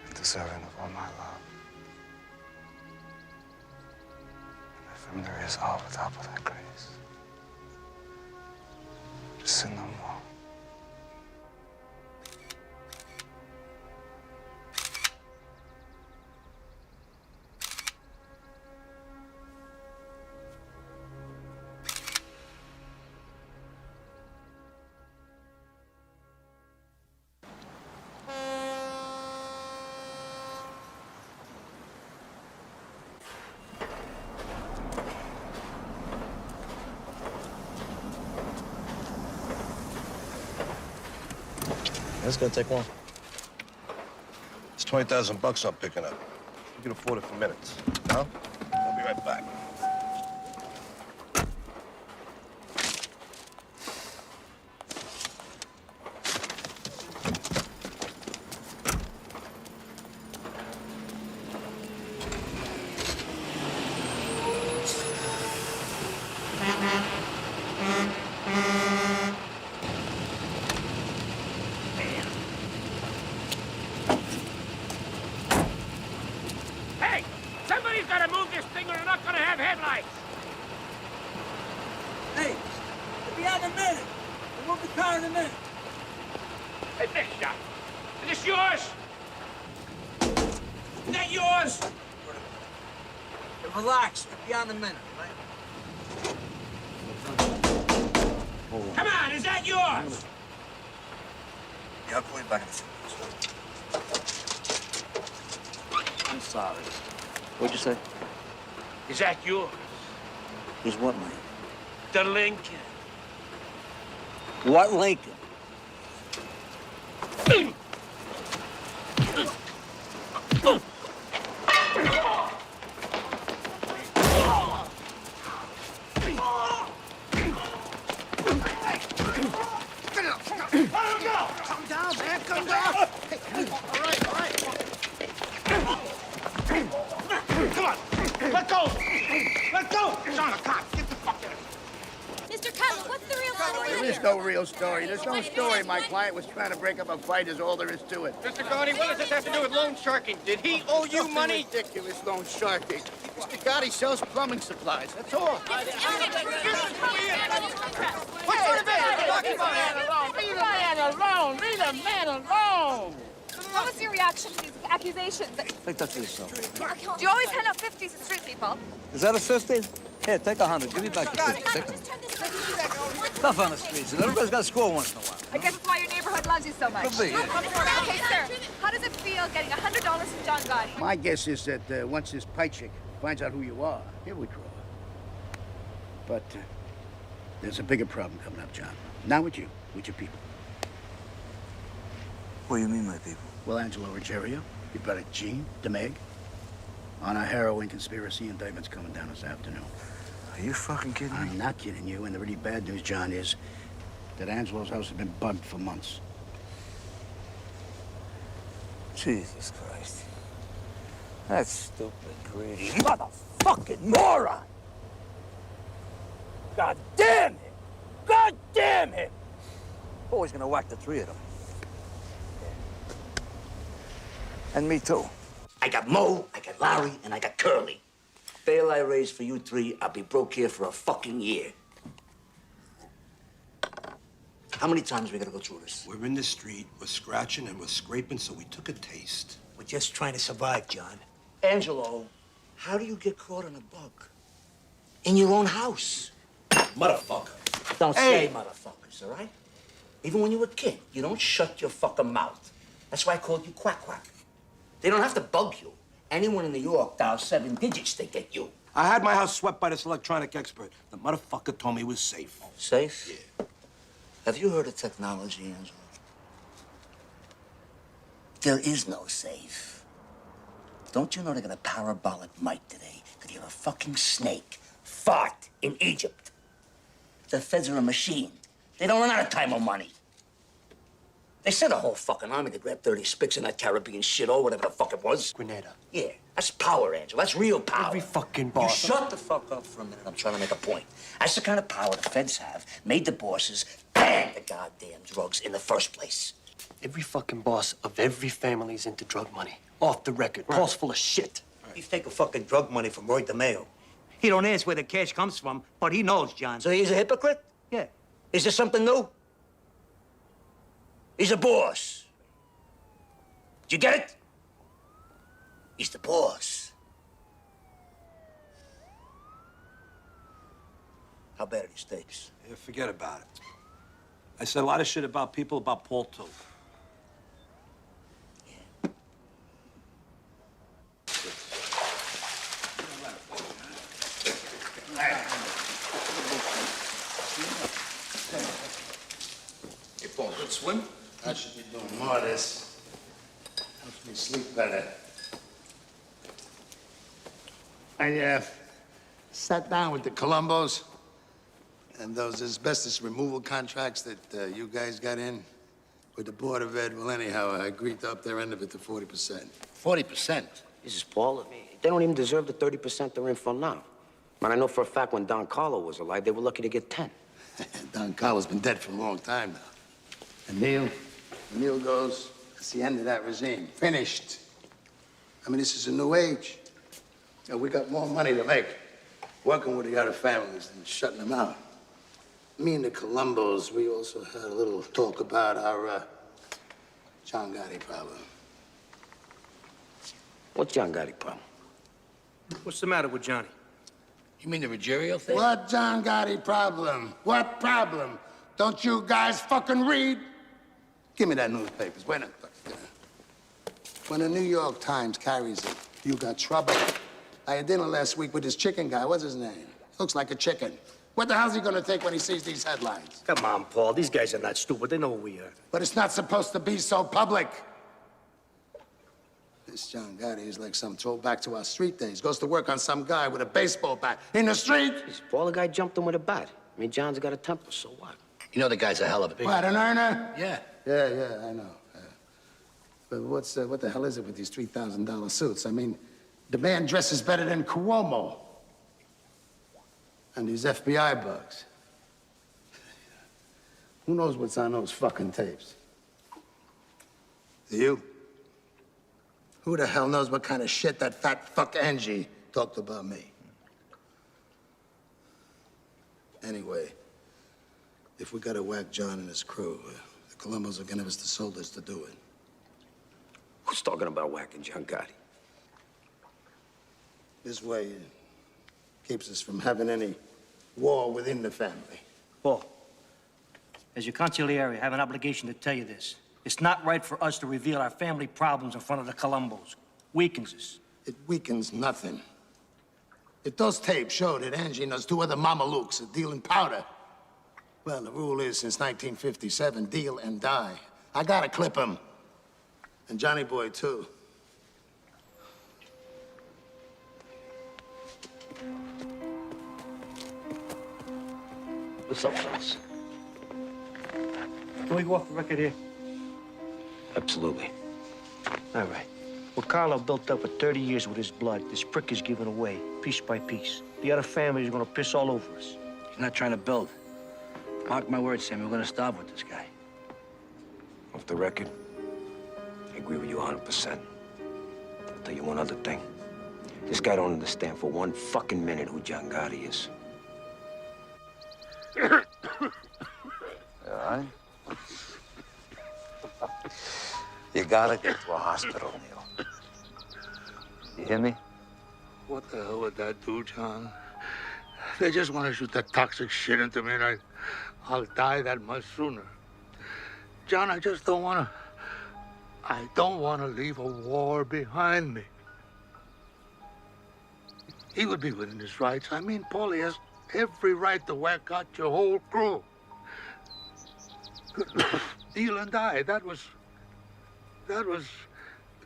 [SPEAKER 1] And deserving of all my love. And if I'm there is all without but thy grace. To sin no more.
[SPEAKER 4] That's gonna take long. It's 20,000 bucks I'm picking up. You can afford it for minutes. No? I'll be right back.
[SPEAKER 19] Hey! Somebody's gotta move this thing or they're not gonna have headlights!
[SPEAKER 2] Hey, it'll be out in a minute. We'll move the car in a minute.
[SPEAKER 19] Hey, mister! Is this yours? Is that yours?
[SPEAKER 2] Hey, relax. It'll be out in a minute, right?
[SPEAKER 19] Come on, is that yours?
[SPEAKER 2] Yeah, I'll call you back in a few minutes. I'm sorry. What'd you say?
[SPEAKER 19] Is that yours?
[SPEAKER 2] Is what, mate?
[SPEAKER 19] The Lincoln.
[SPEAKER 2] What Lincoln?
[SPEAKER 19] Come down, man, come down! All right. Come on, let go! Let go! John, a cop, get the fuck out of here!
[SPEAKER 21] Mr. Cutler, what's the real story
[SPEAKER 8] There is no real story. There's no story. My client was trying to break up a fight, is all there is to it.
[SPEAKER 11] Mr. Gotti, what does this have to do with loan sharking? Did he owe you
[SPEAKER 8] Nothing
[SPEAKER 11] money?
[SPEAKER 8] ridiculous loan sharking. Mr. Gotti sells plumbing supplies, that's all.
[SPEAKER 19] What's the matter?
[SPEAKER 21] Leave the man alone! Leave the man alone! What was your reaction to these accusations?
[SPEAKER 2] Take that to yourself.
[SPEAKER 21] Do you always hand out 50s to street people?
[SPEAKER 2] Is that a 50? Here, take 100. Give me back the 50. Take it. Stuff on the streets, and everybody's got to score once in a while.
[SPEAKER 21] I guess that's why your neighborhood loves you so much.
[SPEAKER 2] Could be, yeah.
[SPEAKER 21] Okay, sir, how does it feel getting $100 from John Gotti?
[SPEAKER 8] My guess is that once this pie chick finds out who you are, he'll withdraw. But there's a bigger problem coming up, John. Not with you, with your people.
[SPEAKER 2] What do you mean, my people?
[SPEAKER 8] Well, Angelo Ruggiero, your brother Gene, DeMeg, on a heroin conspiracy indictment's coming down this afternoon.
[SPEAKER 2] Are you fucking kidding me?
[SPEAKER 8] I'm not kidding you, and the really bad news, John, is that Angelo's house has been bugged for months.
[SPEAKER 2] Jesus Christ. That stupid, greedy motherfucking moron! God damn him! God damn him! Always gonna whack the three of them. And me too. I got Mo, I got Larry, and I got Curly. Bail I raise for you three, I'll be broke here for a fucking year. How many times are we gonna go through this?
[SPEAKER 4] We're in the street, we're scratching and we're scraping, so we took a taste.
[SPEAKER 2] We're just trying to survive, John. Angelo, how do you get caught on a bug? In your own house.
[SPEAKER 4] Motherfucker.
[SPEAKER 2] Don't say motherfuckers, all right? Even when you were a kid, you don't shut your fucking mouth. That's why I called you Quack Quack. They don't have to bug you. Anyone in New York dials 7 digits to get you.
[SPEAKER 4] I had my house swept by this electronic expert. The motherfucker told me it was safe.
[SPEAKER 2] Safe?
[SPEAKER 4] Yeah.
[SPEAKER 2] Have you heard of technology, Angelo? There is no safe. don't you know they got a parabolic mic today? Could hear a fucking snake fart in Egypt. The feds are a machine. They don't run out of time or money. They sent a whole fucking army to grab 30 spics in that Caribbean shit or whatever the fuck it was.
[SPEAKER 12] Grenada.
[SPEAKER 2] Yeah, that's power, Angel. That's real power.
[SPEAKER 12] Every fucking
[SPEAKER 2] You
[SPEAKER 12] boss.
[SPEAKER 2] shut the fuck up for a minute. I'm trying to make a point. That's the kind of power the feds have. Made the bosses ban the goddamn drugs in the first place.
[SPEAKER 12] Every fucking boss of every family's into drug money. Off the record. Paul's full of shit.
[SPEAKER 2] He's taking fucking drug money from Roy DeMeo. He don't ask where the cash comes from, but he knows, John. So he's a hypocrite? Yeah. Is there something new? He's a boss. Did you get it? He's the boss. How bad are these tapes?
[SPEAKER 4] Yeah, forget about it. I said a lot of shit about people, about Paul, too.
[SPEAKER 8] Hey, Paul, good swim? I should be doing more of this. Helps me sleep better. I sat down with the Columbos and those asbestos removal contracts that you guys got in with the Board of Ed. Well, anyhow, I agreed to up their end of it to 40%. 40%?
[SPEAKER 7] This is Paul. They don't even deserve the 30% they're in for now. Man, I know for a fact when Don Carlo was alive, they were lucky to get 10.
[SPEAKER 8] Don Carlo's been dead for a long time now. And Neil goes, that's the end of that regime. Finished. I mean, this is a new age. You know, we got more money to make working with the other families than shutting them out. Me and the Columbos, we also had a little talk about our John Gotti problem.
[SPEAKER 7] What's John Gotti problem?
[SPEAKER 12] What's the matter with Johnny?
[SPEAKER 8] You mean the Ruggiero thing? What John Gotti problem? What problem? Don't you guys fucking read? Give me that newspapers. Wait a minute. When the New York Times carries it, you got trouble. I had dinner last week with this chicken guy. What's his name? Looks like a chicken. What the hell's he gonna take when he sees these headlines?
[SPEAKER 12] Come on, Paul. These guys are not stupid. They know who we are.
[SPEAKER 8] But it's not supposed to be so public. This John Gotti is like some throwback to our street days. Goes to work on some guy with a baseball bat in the street.
[SPEAKER 7] Jeez, Paul, the guy jumped him with a bat. I mean, John's got a temper, so what?
[SPEAKER 20] You know the guy's a hell of a big...
[SPEAKER 8] What, an earner?
[SPEAKER 20] Yeah.
[SPEAKER 8] Yeah, I know. But what the hell is it with these $3,000 suits? I mean, the man dresses better than Cuomo. And these FBI bugs. Who knows what's on those fucking tapes? Do you? Who the hell knows what kind of shit that fat fuck Angie talked about me? Anyway, if we gotta whack John and his crew, the Columbos are gonna give us the soldiers to do it.
[SPEAKER 7] Who's talking about whacking John Gotti?
[SPEAKER 8] This way, it keeps us from having any war within the family.
[SPEAKER 12] Paul, as your consigliere, I have an obligation to tell you this. It's not right for us to reveal our family problems in front of the Columbos. Weakens us.
[SPEAKER 8] It weakens nothing. If those tapes show that Angie and those two other mamalukes are dealing powder, well, the rule is since 1957, deal and die. I gotta clip him. And Johnny Boy, too.
[SPEAKER 7] What's up, fellas?
[SPEAKER 12] Can we go off the record here?
[SPEAKER 7] Absolutely.
[SPEAKER 12] All right. What Carlo built up for 30 years with his blood, this prick is giving away, piece by piece. The other families are gonna piss all over us.
[SPEAKER 15] He's not trying to build. Mark my words, Sammy, we're gonna starve with this guy.
[SPEAKER 7] Off the record, I agree with you 100%. I'll tell you one other thing. This guy don't understand for one fucking minute who John Gotti is.
[SPEAKER 8] All right? You gotta get to a hospital, Neil. You hear me?
[SPEAKER 6] What the hell would that do, John? They just want to shoot that toxic shit into me, and I'll die that much sooner. John, I just don't want to... I don't want to leave a war behind me. He would be within his rights. I mean, Paulie has every right to whack out your whole crew. Deal and die. That was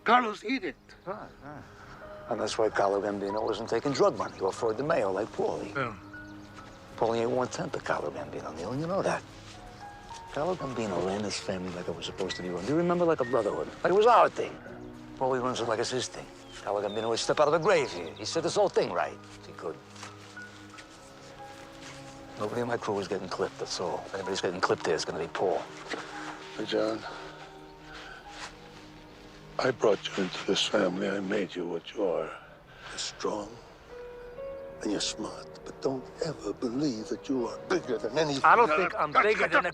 [SPEAKER 6] Carlos' edict.
[SPEAKER 1] And that's why Carlo Gambino wasn't taking drug money or Floyd DeMeo like Paulie.
[SPEAKER 9] Yeah.
[SPEAKER 1] Paulie ain't 1/10 of Carlo Gambino, Neil, and you know that. Carlo Gambino ran his family like it was supposed to be run. Do you remember, like a brotherhood? Like it was our thing. Paulie runs it like it's his thing. Carlo Gambino would step out of the grave here. He said this whole thing right. If he could. Nobody in my crew is getting clipped, that's all. If anybody's getting clipped there, it's gonna be Paul.
[SPEAKER 9] Hey, John, I brought you into this family. I made you what you are. You're strong and you're smart, but don't ever believe that you are bigger than anything.
[SPEAKER 15] I don't think I'm bigger than a...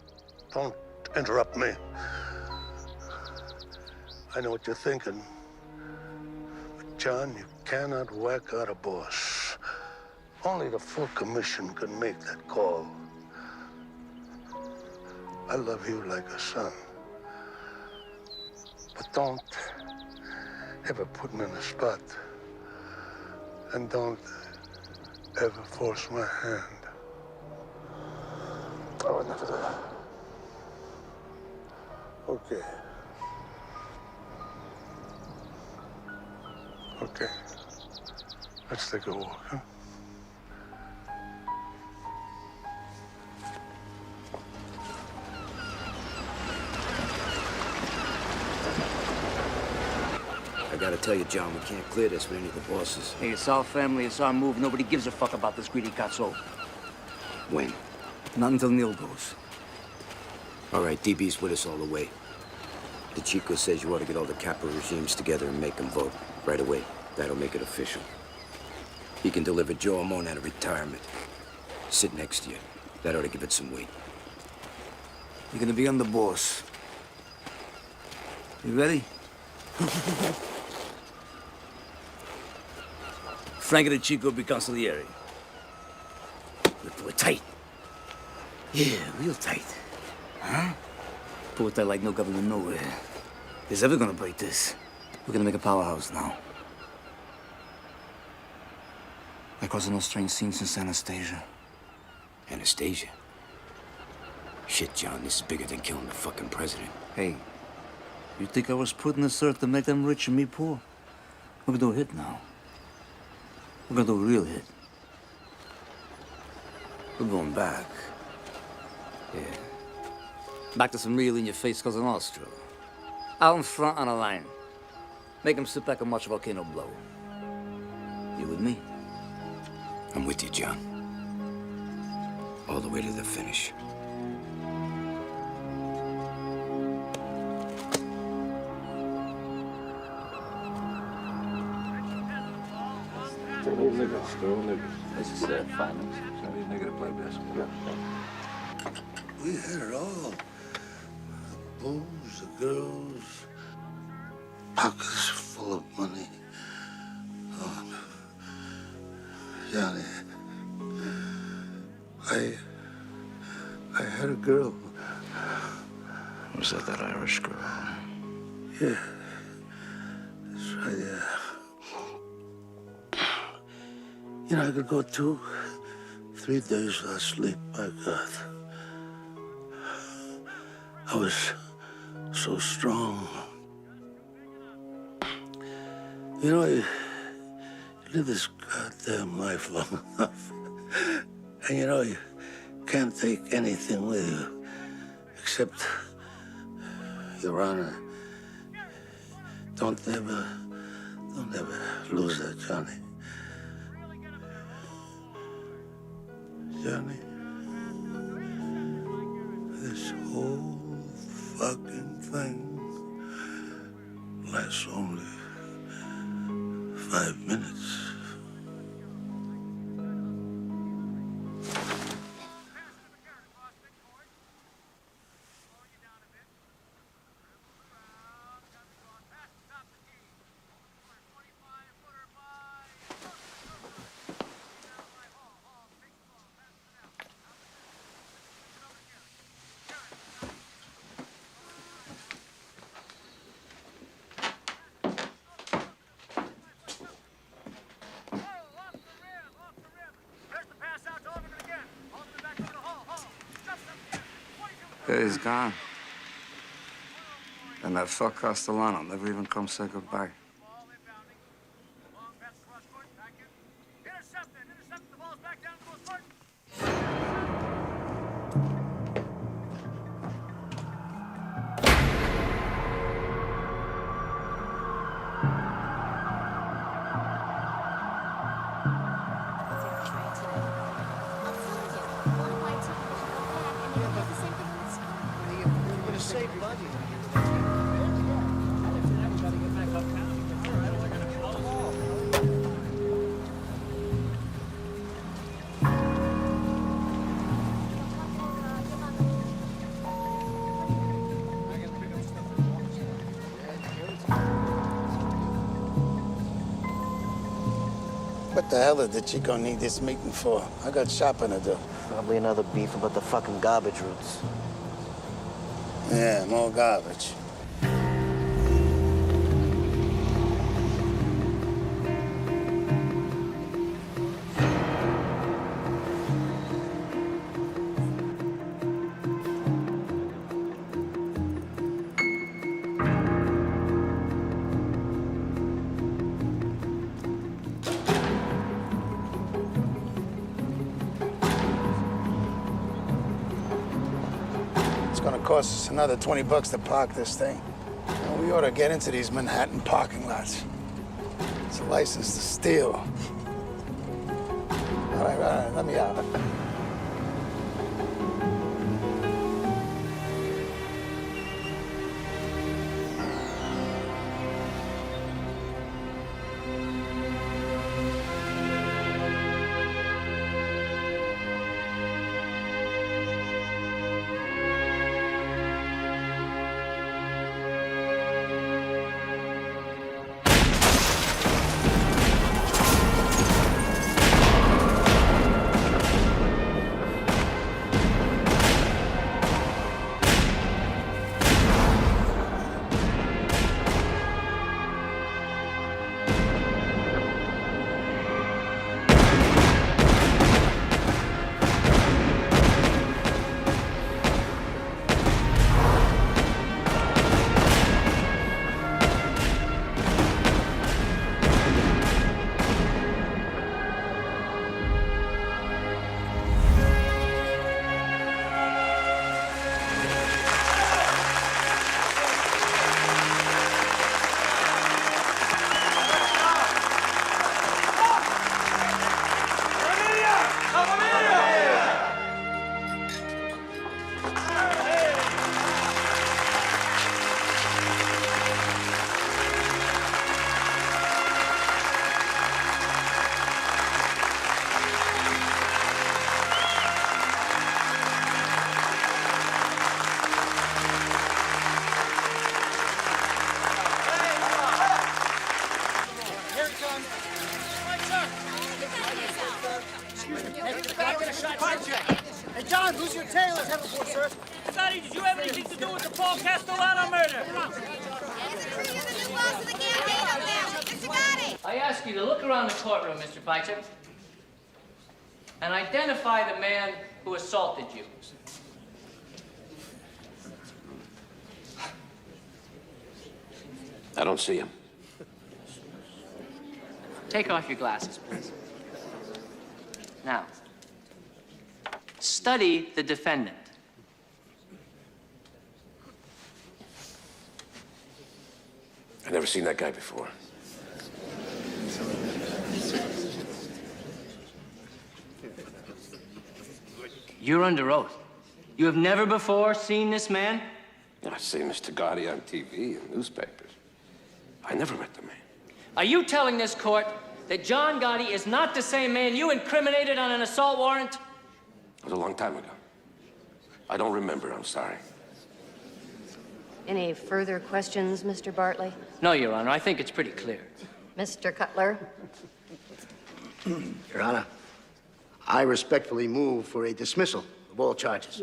[SPEAKER 9] Don't interrupt me. I know what you're thinking. But, John, you cannot whack out a boss. Only the full commission can make that call. I love you like a son. But don't ever put me in a spot. And don't ever force my hand.
[SPEAKER 1] I would never do that.
[SPEAKER 9] Okay. Okay. Let's take a walk, huh?
[SPEAKER 7] I gotta tell you, John, we can't clear this with any of the bosses.
[SPEAKER 2] Hey, it's our family, it's our move. Nobody gives a fuck about this greedy cazzo.
[SPEAKER 7] When?
[SPEAKER 2] Not until Neil goes.
[SPEAKER 7] All right, DB's with us all the way. The Chico says you ought to get all the capo regimes together and make them vote right away. That'll make it official. He can deliver Joe Amon out of retirement. Sit next to you. That ought to give it some weight.
[SPEAKER 2] You're gonna be on the boss. You ready? Frank and the Chico be consigliere. We pull it tight. Yeah, real tight. Huh? Pull it tight like no government nowhere. Who's ever gonna break this? We're gonna make a powerhouse now. They're causing no strange scenes since Anastasia.
[SPEAKER 7] Anastasia? Shit, John, this is bigger than killing the fucking president.
[SPEAKER 2] Hey, you think I was put in this earth to make them rich and me poor? We're gonna do a hit now. We're gonna do a real hit. We're going back. Yeah. Back to some real in-your-face Cosa Nostra. Out in front on a line. Make them sit back and watch a volcano blow. You with me?
[SPEAKER 7] I'm with you, John. All the way to the finish.
[SPEAKER 9] They're all niggas. They're all niggas.
[SPEAKER 2] This is finals.
[SPEAKER 9] I need a nigga to play basketball. We had it all. The booze, the girls, pockets full of money. Oh, Johnny, I had a girl.
[SPEAKER 1] Was that Irish girl?
[SPEAKER 9] Yeah, that's right, yeah. You know, I could go 2, 3 days without sleep, my God. I was so strong. You know, you live this goddamn life long enough. And you know, you can't take anything with you except your honor. Don't ever lose that, Johnny. Johnny, this whole fucking thing lasts only 5 minutes.
[SPEAKER 2] Yeah, he's gone. And that fuck Castellano never even come say goodbye.
[SPEAKER 8] What the hell did the Chico need this meeting for? I got shopping to do.
[SPEAKER 5] Probably another beef about the fucking garbage routes.
[SPEAKER 8] Yeah, more garbage. It's gonna cost us another 20 bucks to park this thing. Well, we ought to get into these Manhattan parking lots. It's a license to steal. All right, let me out.
[SPEAKER 19] Hey, John, who's your tailor? Sir.
[SPEAKER 21] Sonny, did you have anything to do with the Paul Castellano murder? I ask you to look around the courtroom, Mr. Picher, and identify the man who assaulted you.
[SPEAKER 7] I don't see him.
[SPEAKER 21] Take off your glasses, please. Now, study the defendant.
[SPEAKER 7] I've never seen that guy before.
[SPEAKER 21] You're under oath. You have never before seen this man?
[SPEAKER 7] I've seen Mr. Gotti on TV and newspapers. I never met the man.
[SPEAKER 21] Are you telling this court that John Gotti is not the same man you incriminated on an assault warrant?
[SPEAKER 7] It was a long time ago. I don't remember, I'm sorry.
[SPEAKER 22] Any further questions, Mr. Bartley?
[SPEAKER 21] No, Your Honor. I think it's pretty clear.
[SPEAKER 22] Mr. Cutler?
[SPEAKER 5] Your Honor, I respectfully move for a dismissal of all charges.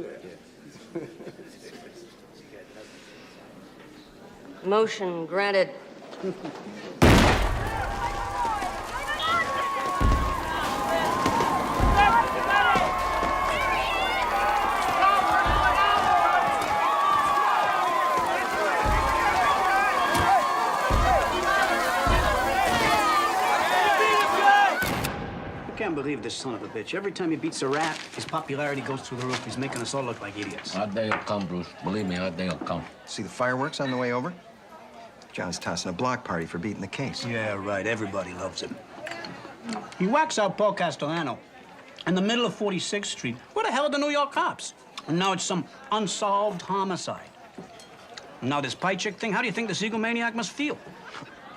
[SPEAKER 22] Motion granted.
[SPEAKER 5] I can't believe this son of a bitch. Every time he beats a rat, his popularity goes through the roof. He's making us all look like idiots.
[SPEAKER 20] Our day will come, Bruce. Believe me, our day will come.
[SPEAKER 23] See the fireworks on the way over?
[SPEAKER 13] John's tossing a block party for beating the case.
[SPEAKER 14] Yeah, right. Everybody loves him. He whacks out Paul Castellano in the middle of 46th Street. Where the hell are the New York cops? And now it's some unsolved homicide. And now this pie chick thing, how do you think this egomaniac must feel?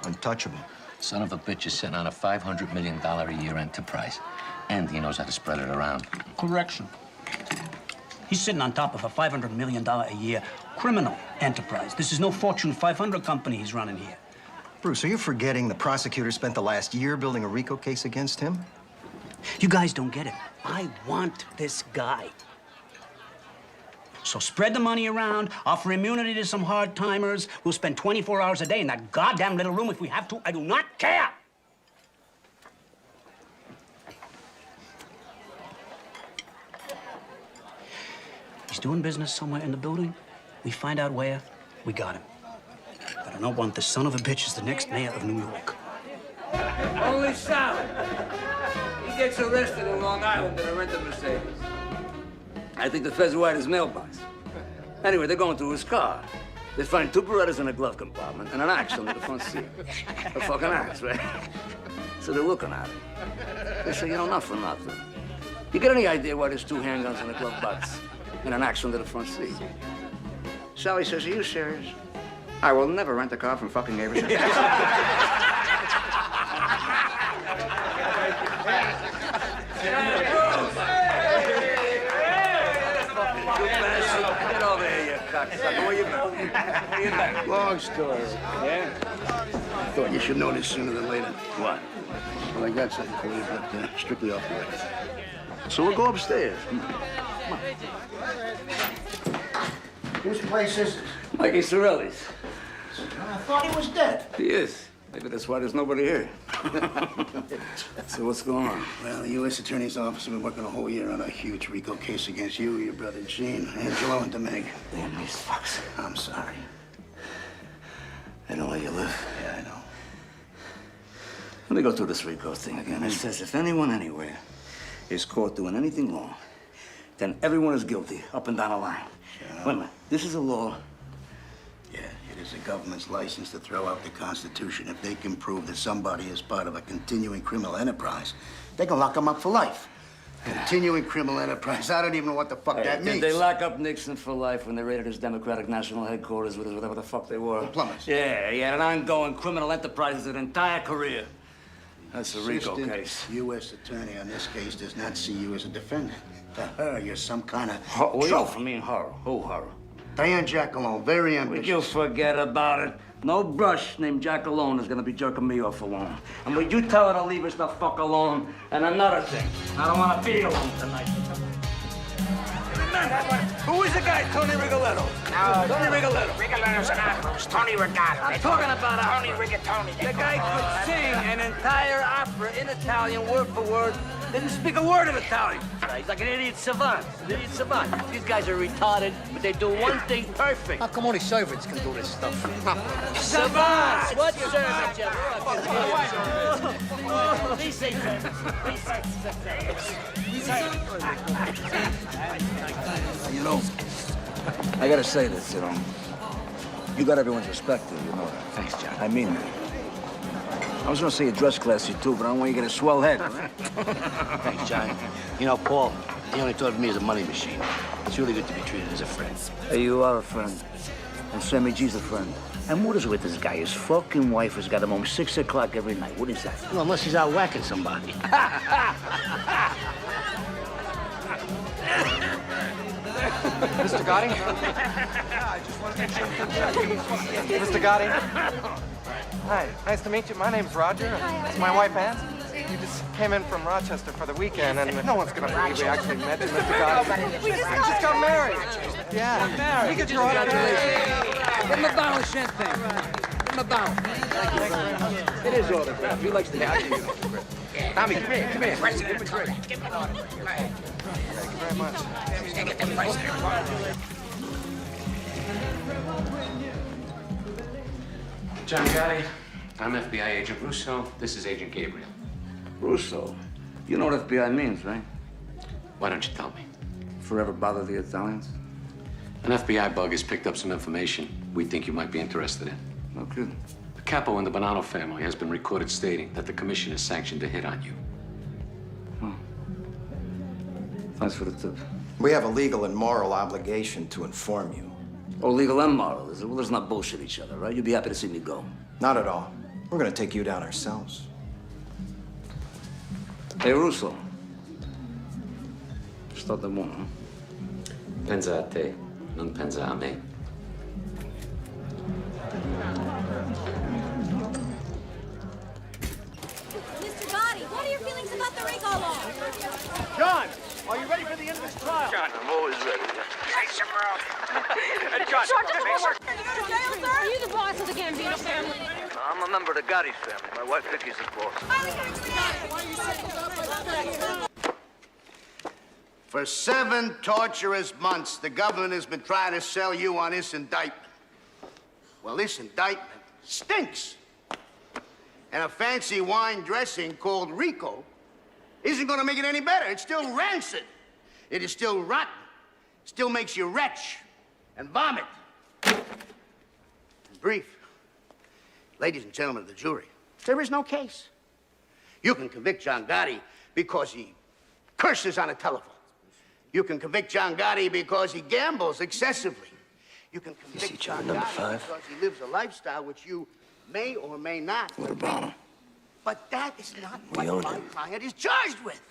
[SPEAKER 13] Untouchable.
[SPEAKER 20] Son of a bitch is sitting on a $500 million a year enterprise. And he knows how to spread it around.
[SPEAKER 14] Correction. He's sitting on top of a $500 million a year criminal enterprise. This is no Fortune 500 company he's running here.
[SPEAKER 13] Bruce, are you forgetting the prosecutor spent the last year building a RICO case against him?
[SPEAKER 14] You guys don't get it. I want this guy. So spread the money around, offer immunity to some hard-timers. We'll spend 24 hours a day in that goddamn little room if we have to. I do not care. He's doing business somewhere in the building. We find out where, we got him. But I don't want this son of a bitch as the next mayor of New York.
[SPEAKER 2] Holy Sal! He gets arrested in Long Island in a rented Mercedes. I think the feds were at his mailbox. Anyway, they're going through his car. They find 2 Berettas in a glove compartment and an axe under the front seat. A fucking axe, right? So they're looking at him. They say, you know, not for nothing. You get any idea why there's 2 handguns in a glove box and an axe under the front seat? Sally says, are you serious? I will never rent a car from fucking Averson. Get over here, you cocksucker. Where you going? Where you back?
[SPEAKER 5] Long story.
[SPEAKER 2] Yeah?
[SPEAKER 5] I thought you should know this sooner than later.
[SPEAKER 2] What?
[SPEAKER 5] Well, I got something for you, but strictly off the record.
[SPEAKER 2] So we'll go upstairs.
[SPEAKER 5] Whose place is this?
[SPEAKER 2] Mikey Sorelli's.
[SPEAKER 5] I thought he was dead.
[SPEAKER 2] He is. Maybe that's why there's nobody here. So what's going on?
[SPEAKER 5] Well, the U.S. Attorney's Office has been working a whole year on a huge RICO case against you, your brother Gene, Angelo, and Demeg.
[SPEAKER 2] Damn these fucks.
[SPEAKER 5] I'm sorry.
[SPEAKER 2] They don't let you live.
[SPEAKER 5] Yeah, I know.
[SPEAKER 2] Let me go through this RICO thing again. It says if anyone anywhere is caught doing anything wrong, then everyone is guilty, up and down the line. Wait a minute. This is a law.
[SPEAKER 5] Yeah, it is the government's license to throw out the Constitution. If they can prove that somebody is part of a continuing criminal enterprise, they can lock them up for life. Continuing criminal enterprise. I don't even know what the fuck that means.
[SPEAKER 2] Did they lock up Nixon for life when they raided his Democratic National Headquarters with whatever the fuck they were?
[SPEAKER 5] The plumbers.
[SPEAKER 2] Yeah, he had an ongoing criminal enterprise his entire career. That's a RICO case.
[SPEAKER 5] U.S. attorney on this case does not see you as a defendant. To her, you're some kind of
[SPEAKER 2] trophy. I mean, horror. Who horror?
[SPEAKER 5] Diane Jackalone, very ambitious.
[SPEAKER 2] Would you forget about it? No brush named Jack alone is gonna be jerking me off alone. And would you tell her to leave us the fuck alone? And another thing, I don't wanna be alone tonight. Who is the guy, Tony Rigoletto?
[SPEAKER 23] No,
[SPEAKER 2] Tony Rigoletto.
[SPEAKER 23] Rigoletto's not Bruce. Tony Rigoletto.
[SPEAKER 2] I'm talking about
[SPEAKER 23] Tony
[SPEAKER 2] opera.
[SPEAKER 23] Rigatoni.
[SPEAKER 2] The guy could sing an entire opera in Italian, word for word. Didn't speak a word of Italian. He's like an idiot savant. These guys are retarded, but they do one thing perfect.
[SPEAKER 5] How come only servants can do this stuff?
[SPEAKER 2] Savants! What servants, you know, I gotta say this, you know. You got everyone's respect, you know that.
[SPEAKER 20] Thanks, John.
[SPEAKER 2] I mean that. I was gonna say you dress classy too, but I don't want you to get a swell head.
[SPEAKER 5] Thanks, John. You know, Paul, he only thought of me as a money machine. It's really good to be treated as a friend.
[SPEAKER 2] Hey, you are a friend. And Sammy G's a friend. And what is with this guy? His fucking wife has got him home 6 o'clock every night. What is that?
[SPEAKER 5] Well, unless he's out whacking somebody.
[SPEAKER 10] Mr. Gotti? Mr. Gotti? Hi, nice to meet you. My name's Roger. It's my wife, Ann. We just came in from Rochester for the weekend, and no one's gonna believe we actually met you, Mr. Gotti. We just got married. Yeah. We get your
[SPEAKER 2] Give him a bottle of champagne. Give him a bottle. Thank you very much. It is autographed. He likes to have you. Tommy, come here. Give me a drink.
[SPEAKER 10] Thank you very much.
[SPEAKER 20] John Gotti, I'm FBI Agent Russo. This is Agent Gabriel.
[SPEAKER 2] Russo? You know what FBI means, right?
[SPEAKER 20] Why don't you tell me?
[SPEAKER 2] Forever bother the Italians?
[SPEAKER 20] An FBI bug has picked up some information we think you might be interested in.
[SPEAKER 2] No kidding.
[SPEAKER 20] The capo in the Bonanno family has been recorded stating that the commission has sanctioned a hit on you.
[SPEAKER 2] Thanks for the tip.
[SPEAKER 13] We have a legal and moral obligation to inform you.
[SPEAKER 2] Oh, legal and moral, is it? Well, let's not bullshit each other, right? You'd be happy to see me go.
[SPEAKER 13] Not at all. We're gonna take you down ourselves.
[SPEAKER 2] Hey, Russo. Sto da buono,
[SPEAKER 20] Pensa a te, non pensa a me.
[SPEAKER 21] Mr. Gotti, what are your feelings about the RICO law?
[SPEAKER 19] John, are you ready for the end of this trial?
[SPEAKER 1] John, I'm always ready.
[SPEAKER 19] Say some more.
[SPEAKER 21] John, are you the boss of the Gambino family?
[SPEAKER 1] I'm a member of the Gotti family. My wife Vicky's the boss.
[SPEAKER 5] For 7 torturous months, the government has been trying to sell you on this indictment. Well, this indictment stinks. And a fancy wine dressing called Rico isn't going to make it any better. It's still rancid. It is still rotten. It still makes you retch and vomit. In brief, ladies and gentlemen of the jury, there is no case. You can convict John Gotti because he curses on a telephone. You can convict John Gotti because he gambles excessively. You can convict John Gotti because he lives a lifestyle which you may or may not.
[SPEAKER 8] What about him?
[SPEAKER 5] But that is not
[SPEAKER 8] We
[SPEAKER 5] what
[SPEAKER 8] own
[SPEAKER 5] my
[SPEAKER 8] him.
[SPEAKER 5] client is charged with.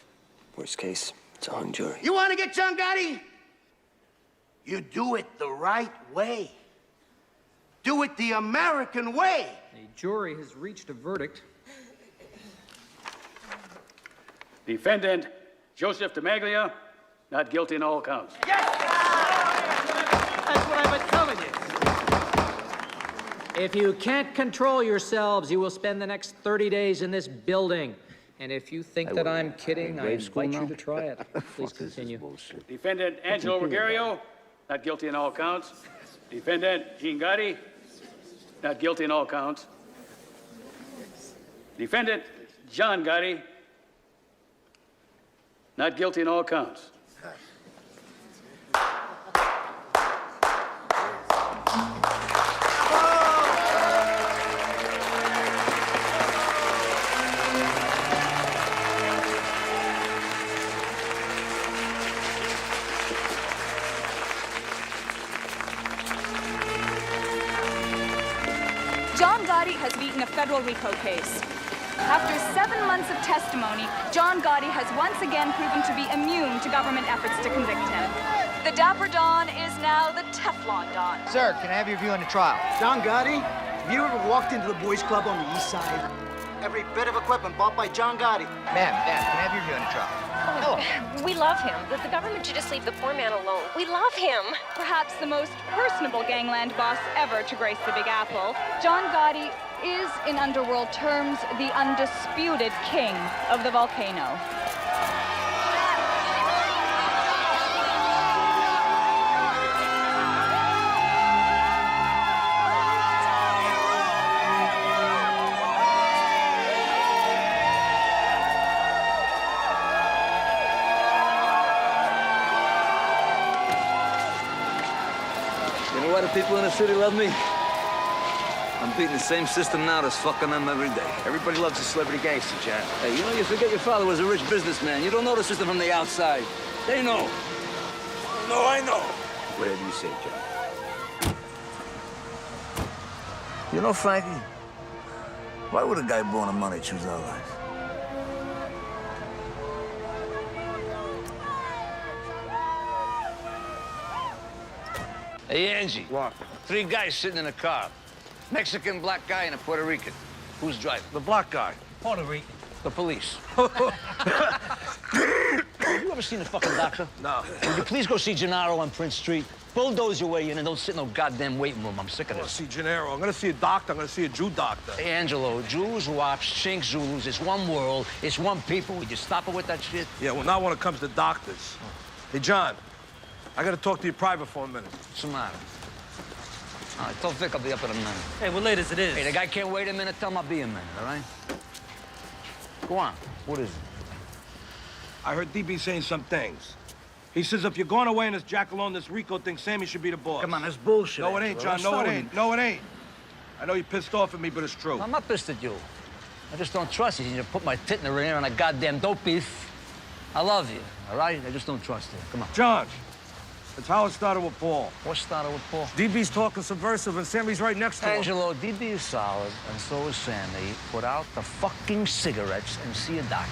[SPEAKER 8] Worst case, it's a hung jury.
[SPEAKER 5] You want to get John Gotti? You do it the right way. Do it the American way.
[SPEAKER 16] The jury has reached a verdict.
[SPEAKER 17] Defendant Joseph DeMaglia, not guilty in all counts.
[SPEAKER 16] That's what I've been telling you. If you can't control yourselves, you will spend the next 30 days in this building. And if you think that I'm kidding, I invite you to try it. Please continue.
[SPEAKER 17] Defendant Angelo Ruggiero, not guilty in all counts. Defendant Gene Gotti, not guilty in all counts. Defendant John Gotti, not guilty in all counts.
[SPEAKER 21] John Gotti has beaten a federal RICO case. After 7 months of testimony, John Gotti has once again proven to be immune to government efforts to convict him. The Dapper Don is now the Teflon Don.
[SPEAKER 18] Sir, can I have your view on the trial?
[SPEAKER 24] John Gotti, have you ever walked into the boys' club on the east side? Every bit of equipment bought by John Gotti.
[SPEAKER 18] Ma'am, can I have your view on the trial?
[SPEAKER 21] We love him. The government should just leave the poor man alone. We love him. Perhaps the most personable gangland boss ever to grace the Big Apple, John Gotti is, in underworld terms, the undisputed king of the volcano.
[SPEAKER 1] You know why the people in the city love me? I'm beating the same system now that's fucking them every day.
[SPEAKER 2] Everybody loves a celebrity gangster, John.
[SPEAKER 1] Hey, you know, you forget your father was a rich businessman. You don't know the system from the outside. They know. No, I know.
[SPEAKER 2] Whatever you say, John.
[SPEAKER 1] You know, Frankie, why would a guy born of money choose our life? Hey, Angie.
[SPEAKER 4] What?
[SPEAKER 1] 3 guys sitting in a car. Mexican, black guy, and a Puerto Rican. Who's driving?
[SPEAKER 4] The black guy.
[SPEAKER 14] Puerto Rican.
[SPEAKER 1] The police. You ever seen a fucking doctor?
[SPEAKER 4] No.
[SPEAKER 25] Would you please go see Gennaro on Prince Street? Bulldoze your way in and don't sit in no goddamn waiting room. I'm sick of
[SPEAKER 4] I
[SPEAKER 25] this.
[SPEAKER 4] see Gennaro. I'm gonna see a doctor. I'm gonna see a Jew doctor.
[SPEAKER 25] Hey, Angelo, Jews, Wops, Chinks, Zulus, it's one world, it's one people. Would you stop it with that shit?
[SPEAKER 4] Yeah, well, not when it comes to doctors. Hey, John, I gotta talk to you private for a minute.
[SPEAKER 25] What's the matter? All right, tell Vic I'll be up in a minute.
[SPEAKER 16] Hey, we're late as it is.
[SPEAKER 25] Hey, the guy can't wait a minute. Tell him I'll be a minute, all right? Go on. What is it?
[SPEAKER 4] I heard DB saying some things. He says if you're going away in this Jack alone, this Rico thing, Sammy should be the boss.
[SPEAKER 1] Come on, that's bullshit.
[SPEAKER 4] No, it ain't, John. No, it ain't. No, it ain't. I know you're pissed off at me, but it's true.
[SPEAKER 25] I'm not pissed at you. I just don't trust you. You put my tit in the ringer on a goddamn dope beef. I love you, all right? I just don't trust you. Come on.
[SPEAKER 4] John, it's how it started with Paul.
[SPEAKER 25] What started with Paul?
[SPEAKER 4] DB's talking subversive, and Sammy's right next to him.
[SPEAKER 25] Angelo, DB is solid, and so is Sammy. Put out the fucking cigarettes and see a doctor.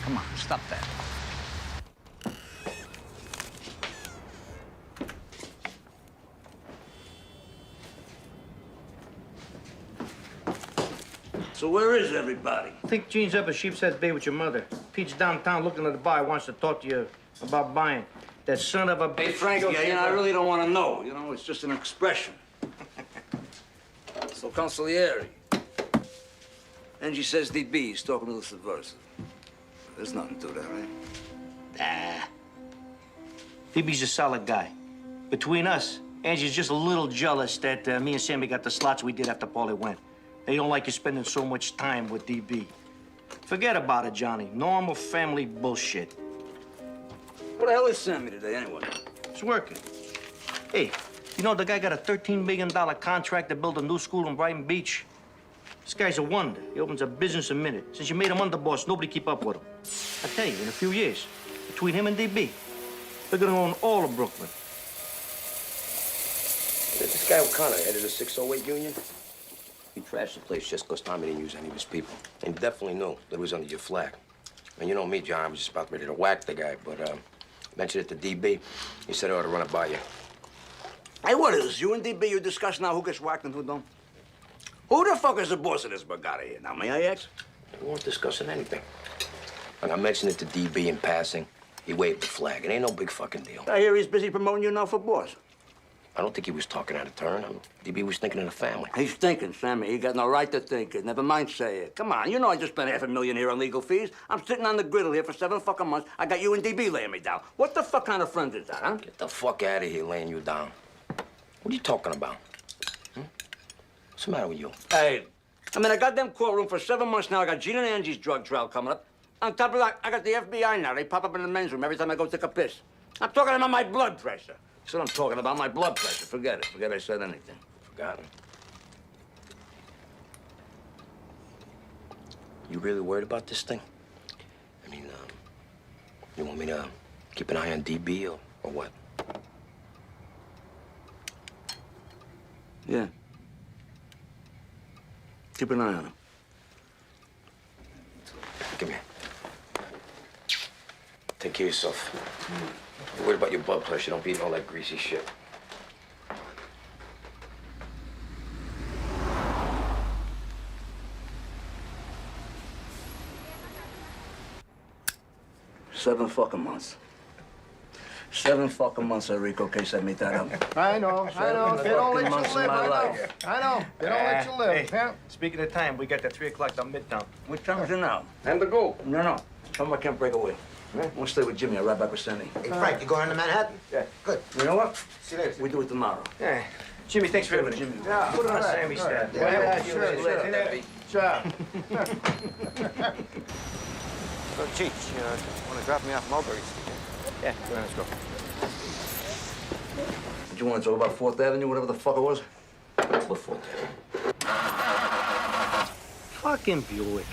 [SPEAKER 25] Come on, stop that.
[SPEAKER 2] So where is everybody?
[SPEAKER 24] I think Gene's up at Sheepshead Bay with your mother. Pete's downtown looking at the bar, wants to talk to you about buying. That son of a...
[SPEAKER 2] Hey, Frank, I really don't want to know. You know, it's just an expression. So, Consigliere. Angie says DB, he's talking to the subversive. There's nothing to that, right?
[SPEAKER 24] DB's a solid guy. Between us, Angie's just a little jealous that me and Sammy got the slots we did after Paulie went. They don't like you spending so much time with DB. Forget about it, Johnny. Normal family bullshit.
[SPEAKER 2] What the hell is Sammy today, anyway?
[SPEAKER 24] It's working. Hey, you know the guy got a $13 million contract to build a new school in Brighton Beach? This guy's a wonder. He opens a business a minute. Since you made him underboss, nobody keep up with him. I tell you, in a few years, between him and DB, they're gonna own all of Brooklyn.
[SPEAKER 7] This guy O'Connor headed a 608 union. He trashed the place just because Tommy didn't use any of his people. And definitely knew that it was under your flag. And you know me, John, I was just about ready to whack the guy, but mentioned it to DB. He said I ought to run it by you.
[SPEAKER 2] Hey, what is you and DB, you discuss now who gets whacked and who don't? Who the fuck is the boss of this Bugatti here? Now, may I ask?
[SPEAKER 7] We weren't discussing anything. When I mentioned it to DB in passing, he waved the flag. It ain't no big fucking deal.
[SPEAKER 2] I hear he's busy promoting you now for boss.
[SPEAKER 7] I don't think he was talking out of turn. DB was thinking of the family.
[SPEAKER 2] He's thinking, Sammy. He got no right to think it. Never mind say it. Come on, you know I just spent $500,000 here on legal fees. I'm sitting on the griddle here for 7 fucking months. I got you and DB laying me down. What the fuck kind of friend is that, huh?
[SPEAKER 7] Get the fuck out of here laying you down. What are you talking about? What's the matter with you?
[SPEAKER 2] Hey, I'm in a goddamn courtroom for 7 months now. I got Gene and Angie's drug trial coming up. On top of that, I got the FBI now. They pop up in the men's room every time I go take a piss. I'm talking about my blood pressure. That's what I'm talking about, my blood pressure. Forget it. Forget I said anything.
[SPEAKER 7] Forgotten. You really worried about this thing? I mean, you want me to keep an eye on DB or what?
[SPEAKER 2] Yeah. Keep an eye on him.
[SPEAKER 7] Come here. Take care of yourself. You're worried about your blood pressure. Don't be eating all that greasy shit.
[SPEAKER 2] Seven fucking months. 7 fucking months, Enrico, in case I made that up.
[SPEAKER 24] I know. They don't let you
[SPEAKER 2] months of
[SPEAKER 24] live.
[SPEAKER 2] my
[SPEAKER 24] I know.
[SPEAKER 2] life.
[SPEAKER 24] I know. They don't let you live.
[SPEAKER 2] Hey.
[SPEAKER 24] Yeah. Speaking of time, we got the 3 o'clock down Midtown.
[SPEAKER 2] What time is it now?
[SPEAKER 24] Time to go.
[SPEAKER 2] No. Tell him I can't break away. We'll stay with Jimmy. I'll ride back with Sandy.
[SPEAKER 24] Hey, Frank, you going to Manhattan?
[SPEAKER 2] Yeah.
[SPEAKER 24] Good.
[SPEAKER 2] You know what?
[SPEAKER 24] See you later.
[SPEAKER 2] We do it tomorrow.
[SPEAKER 24] Yeah. Jimmy, thanks for everything.
[SPEAKER 2] Jimmy.
[SPEAKER 24] Yeah, put on Sammy's dad. Yeah, sure. Sure.
[SPEAKER 10] So, Cheech, want to drop me off Mulberry Street? Yeah, go ahead, let's go.
[SPEAKER 2] Did you want to talk about 4th Avenue, whatever the fuck it was?
[SPEAKER 7] What 4th Avenue?
[SPEAKER 24] Fucking Buick.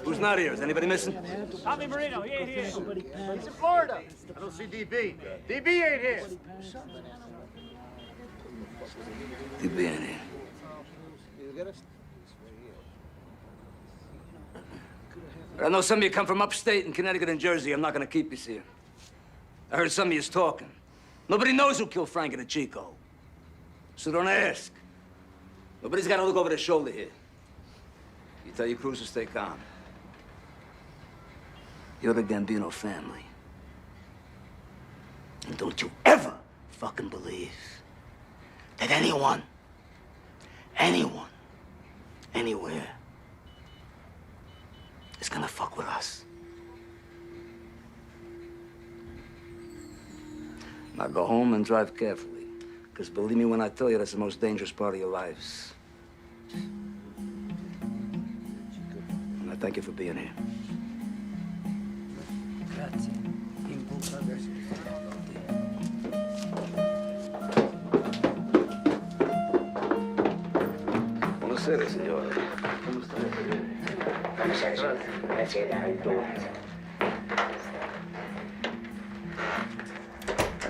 [SPEAKER 2] Who's not here? Is anybody missing?
[SPEAKER 19] Tommy Marino, he ain't here. He's in Florida. I don't see DB. DB ain't here.
[SPEAKER 2] DB ain't here. I know some of you come from upstate in Connecticut and Jersey. I'm not gonna keep you here. I heard some of you's talking. Nobody knows who killed Frank and the Chico. So don't ask. Nobody's got to look over their shoulder here. You tell your crews to stay calm. You're the Gambino family. And don't you ever fucking believe that anyone, anywhere, gonna fuck with us. Now go home and drive carefully. Because believe me when I tell you, that's the most dangerous part of your lives. And I thank you for being here.
[SPEAKER 16] Grazie.
[SPEAKER 2] Buonasera, signore. Come state?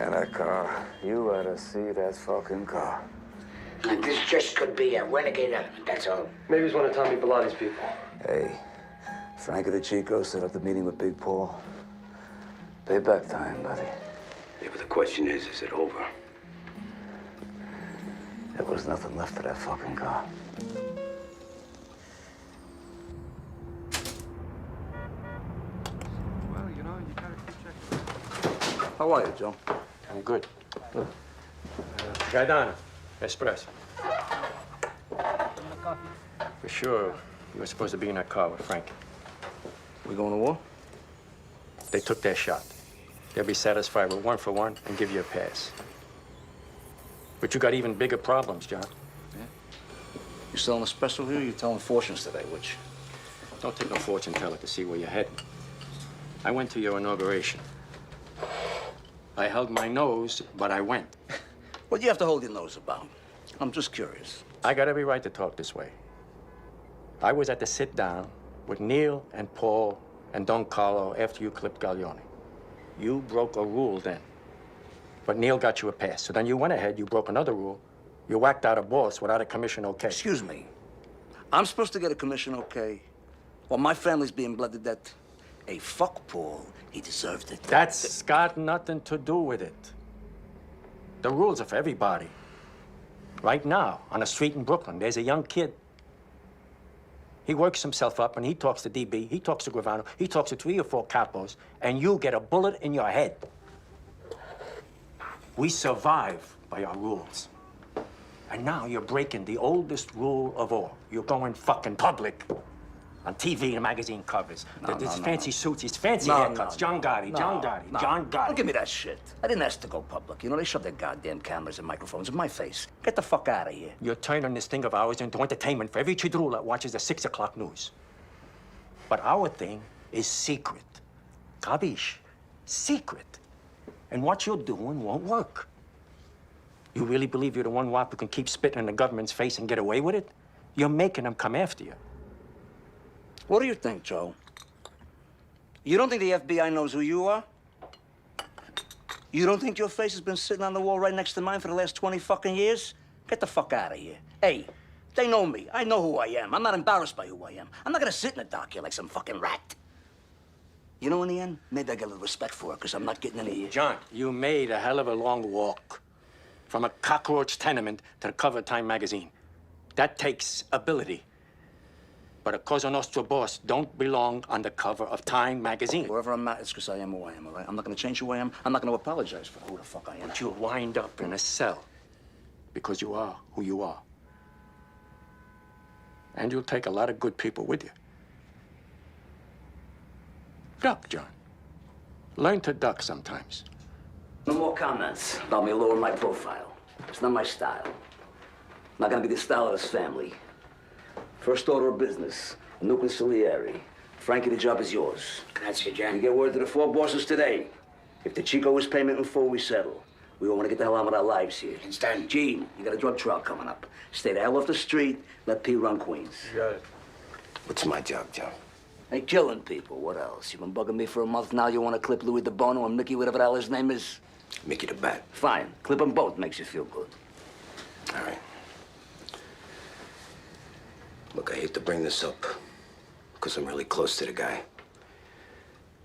[SPEAKER 2] And that car, you ought to see that fucking car.
[SPEAKER 23] And this just could be a renegade element, that's all.
[SPEAKER 10] Maybe it's one of Tommy Bellatti's people.
[SPEAKER 2] Hey, Frankie the Chico set up the meeting with Big Paul. Payback time, buddy.
[SPEAKER 5] Yeah, but the question is it over?
[SPEAKER 2] There was nothing left of that fucking car.
[SPEAKER 10] Well, you know, you gotta keep checking.
[SPEAKER 2] How are you, Joe?
[SPEAKER 10] I'm good. Gaetano, espresso. For sure, you were supposed to be in that car with Frankie.
[SPEAKER 2] We going to war?
[SPEAKER 10] They took their shot. They'll be satisfied with 1 for 1 and give you a pass. But you got even bigger problems, John.
[SPEAKER 2] Yeah? You selling espresso here or you telling fortunes today, which?
[SPEAKER 10] Don't take no fortune teller to see where you're heading. I went to your inauguration. I held my nose, but I went.
[SPEAKER 2] What do you have to hold your nose about? I'm just curious.
[SPEAKER 10] I got every right to talk this way. I was at the sit-down with Neil and Paul and Don Carlo after you clipped Gaglione. You broke a rule then. But Neil got you a pass. So then you went ahead, you broke another rule. You whacked out a boss without a commission okay.
[SPEAKER 2] Excuse me. I'm supposed to get a commission okay? Well, my family's being bled to death. Hey, fuck Paul. He deserved it.
[SPEAKER 10] That's got nothing to do with it. The rules are for everybody. Right now, on a street in Brooklyn, there's a young kid. He works himself up and he talks to DB, he talks to Gravano, he talks to 3 or 4 capos, and you get a bullet in your head. We survive by our rules. And now you're breaking the oldest rule of all. You're going fucking public. On TV and magazine covers. There's fancy suits, these fancy haircuts. John Gotti, John
[SPEAKER 2] Don't give me that shit. I didn't ask to go public. You know, they shoved their goddamn cameras and microphones in my face. Get the fuck out of here.
[SPEAKER 10] You're turning this thing of ours into entertainment for every chidrula that watches the 6 o'clock news. But our thing is secret. Kabish? Secret. And what you're doing won't work. You really believe you're the one wop who can keep spitting in the government's face and get away with it? You're making them come after you.
[SPEAKER 2] What do you think, Joe? You don't think the FBI knows who you are? You don't think your face has been sitting on the wall right next to mine for the last 20 fucking years? Get the fuck out of here. Hey, they know me. I know who I am. I'm not embarrassed by who I am. I'm not gonna sit in the dark here like some fucking rat. You know, in the end, maybe I get a little respect for it, because I'm not getting any...
[SPEAKER 10] John, you made a hell of a long walk. From a cockroach tenement to the cover of Time magazine. That takes ability. But a Cosa Nostra boss don't belong on the cover of Time magazine.
[SPEAKER 2] Wherever I'm at, it's because I am who I am, all right? I'm not gonna change who I am. I'm not gonna apologize for who the fuck I am.
[SPEAKER 10] But you'll wind up in a cell because you are who you are. And you'll take a lot of good people with you. Duck, John. Learn to duck sometimes.
[SPEAKER 2] No more comments about me lowering my profile. It's not my style. Not gonna be the style of this family. First order of business, a new consigliere. Frankie, the job is yours.
[SPEAKER 23] Grazie, John.
[SPEAKER 2] You get word to the 4 bosses today. If the Chico is payment in full, we settle. We all want to get the hell on with our lives here.
[SPEAKER 23] Understand?
[SPEAKER 2] Gene, you got a drug trial coming up. Stay the hell off the street. Let P run Queens.
[SPEAKER 10] You got it.
[SPEAKER 5] What's my job, Joe?
[SPEAKER 2] Hey, killing people. What else? You've been bugging me for a month now. You want to clip Louis DeBono and Mickey, whatever the hell his name is?
[SPEAKER 5] Mickey the Bat.
[SPEAKER 2] Fine. Clip them both. Makes you feel good.
[SPEAKER 5] All right. Look, I hate to bring this up, because I'm really close to the guy.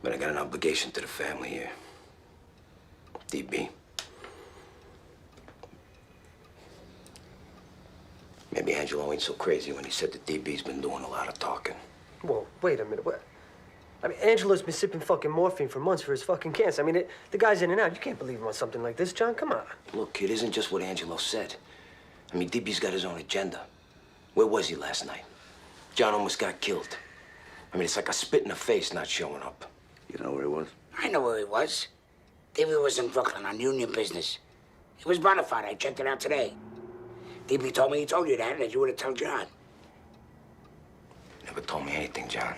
[SPEAKER 5] But I got an obligation to the family here. DB. Maybe Angelo ain't so crazy when he said that DB's been doing a lot of talking.
[SPEAKER 3] Whoa, wait a minute. What? I mean, Angelo's been sipping fucking morphine for months for his fucking cancer. I mean, the guy's in and out. You can't believe him on something like this, John. Come on.
[SPEAKER 5] Look, it isn't just what Angelo said. I mean, DB's got his own agenda. Where was he last night? John almost got killed.
[SPEAKER 6] I mean, it's like a spit in the face not showing up.
[SPEAKER 9] You know where he was?
[SPEAKER 23] I know where he was. DB was in Brooklyn on union business. He was bona fide. I checked it out today. DB told me he told you that, and that you would have told John.
[SPEAKER 6] Never told me anything, John.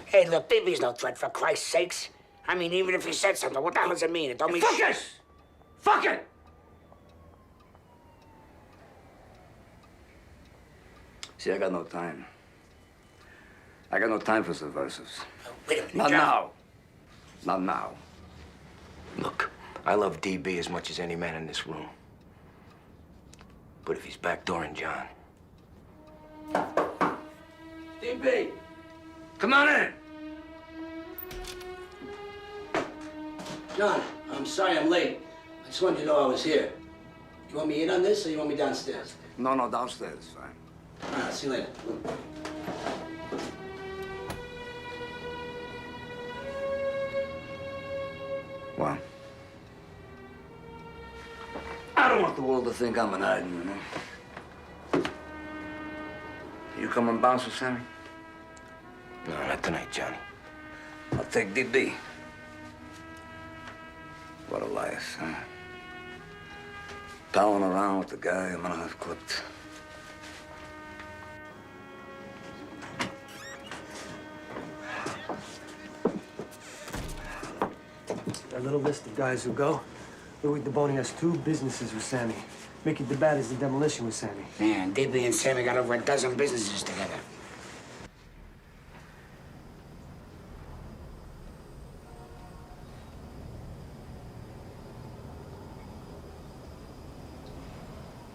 [SPEAKER 23] Hey, look, DB's no threat, for Christ's sakes. I mean, even if he said something, what the hell does it mean? It don't mean
[SPEAKER 2] Fuck
[SPEAKER 23] shit.
[SPEAKER 2] it! Fuck it!
[SPEAKER 9] See, I got no time. I got no time for subversives.
[SPEAKER 23] Wait a minute,
[SPEAKER 9] Not
[SPEAKER 23] John.
[SPEAKER 9] now. Not now.
[SPEAKER 6] Look, I love DB as much as any man in this room. But if he's backdooring John...
[SPEAKER 23] DB, come on in. John, I'm sorry I'm late. I just wanted you to know I was here. You want me in on this, or you want me downstairs?
[SPEAKER 9] No, downstairs is fine.
[SPEAKER 23] All right, see you later.
[SPEAKER 9] Well, I don't want the world to think I'm an item, you know? You come and bounce with Sammy?
[SPEAKER 6] No, not tonight, Johnny.
[SPEAKER 9] I'll take DB. What a life, huh? Toweling around with the guy I'm gonna have clipped.
[SPEAKER 3] A little list of guys who go. Louis DeBoni has 2 businesses with Sammy. Mickey DeBat is the demolition with Sammy.
[SPEAKER 23] Man, DB and Sammy got over a dozen businesses together.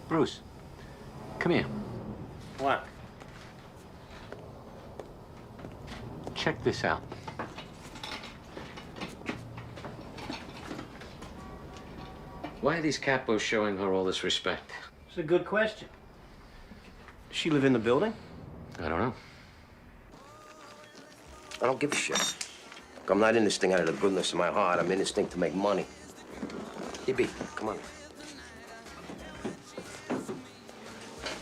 [SPEAKER 20] Bruce, come here.
[SPEAKER 17] What?
[SPEAKER 20] Check this out. Why are these capos showing her all this respect?
[SPEAKER 14] It's a good question.
[SPEAKER 10] Does she live in the building?
[SPEAKER 20] I don't know.
[SPEAKER 6] I don't give a shit. Look, I'm not in this thing out of the goodness of my heart. I'm in this thing to make money. DB, come on.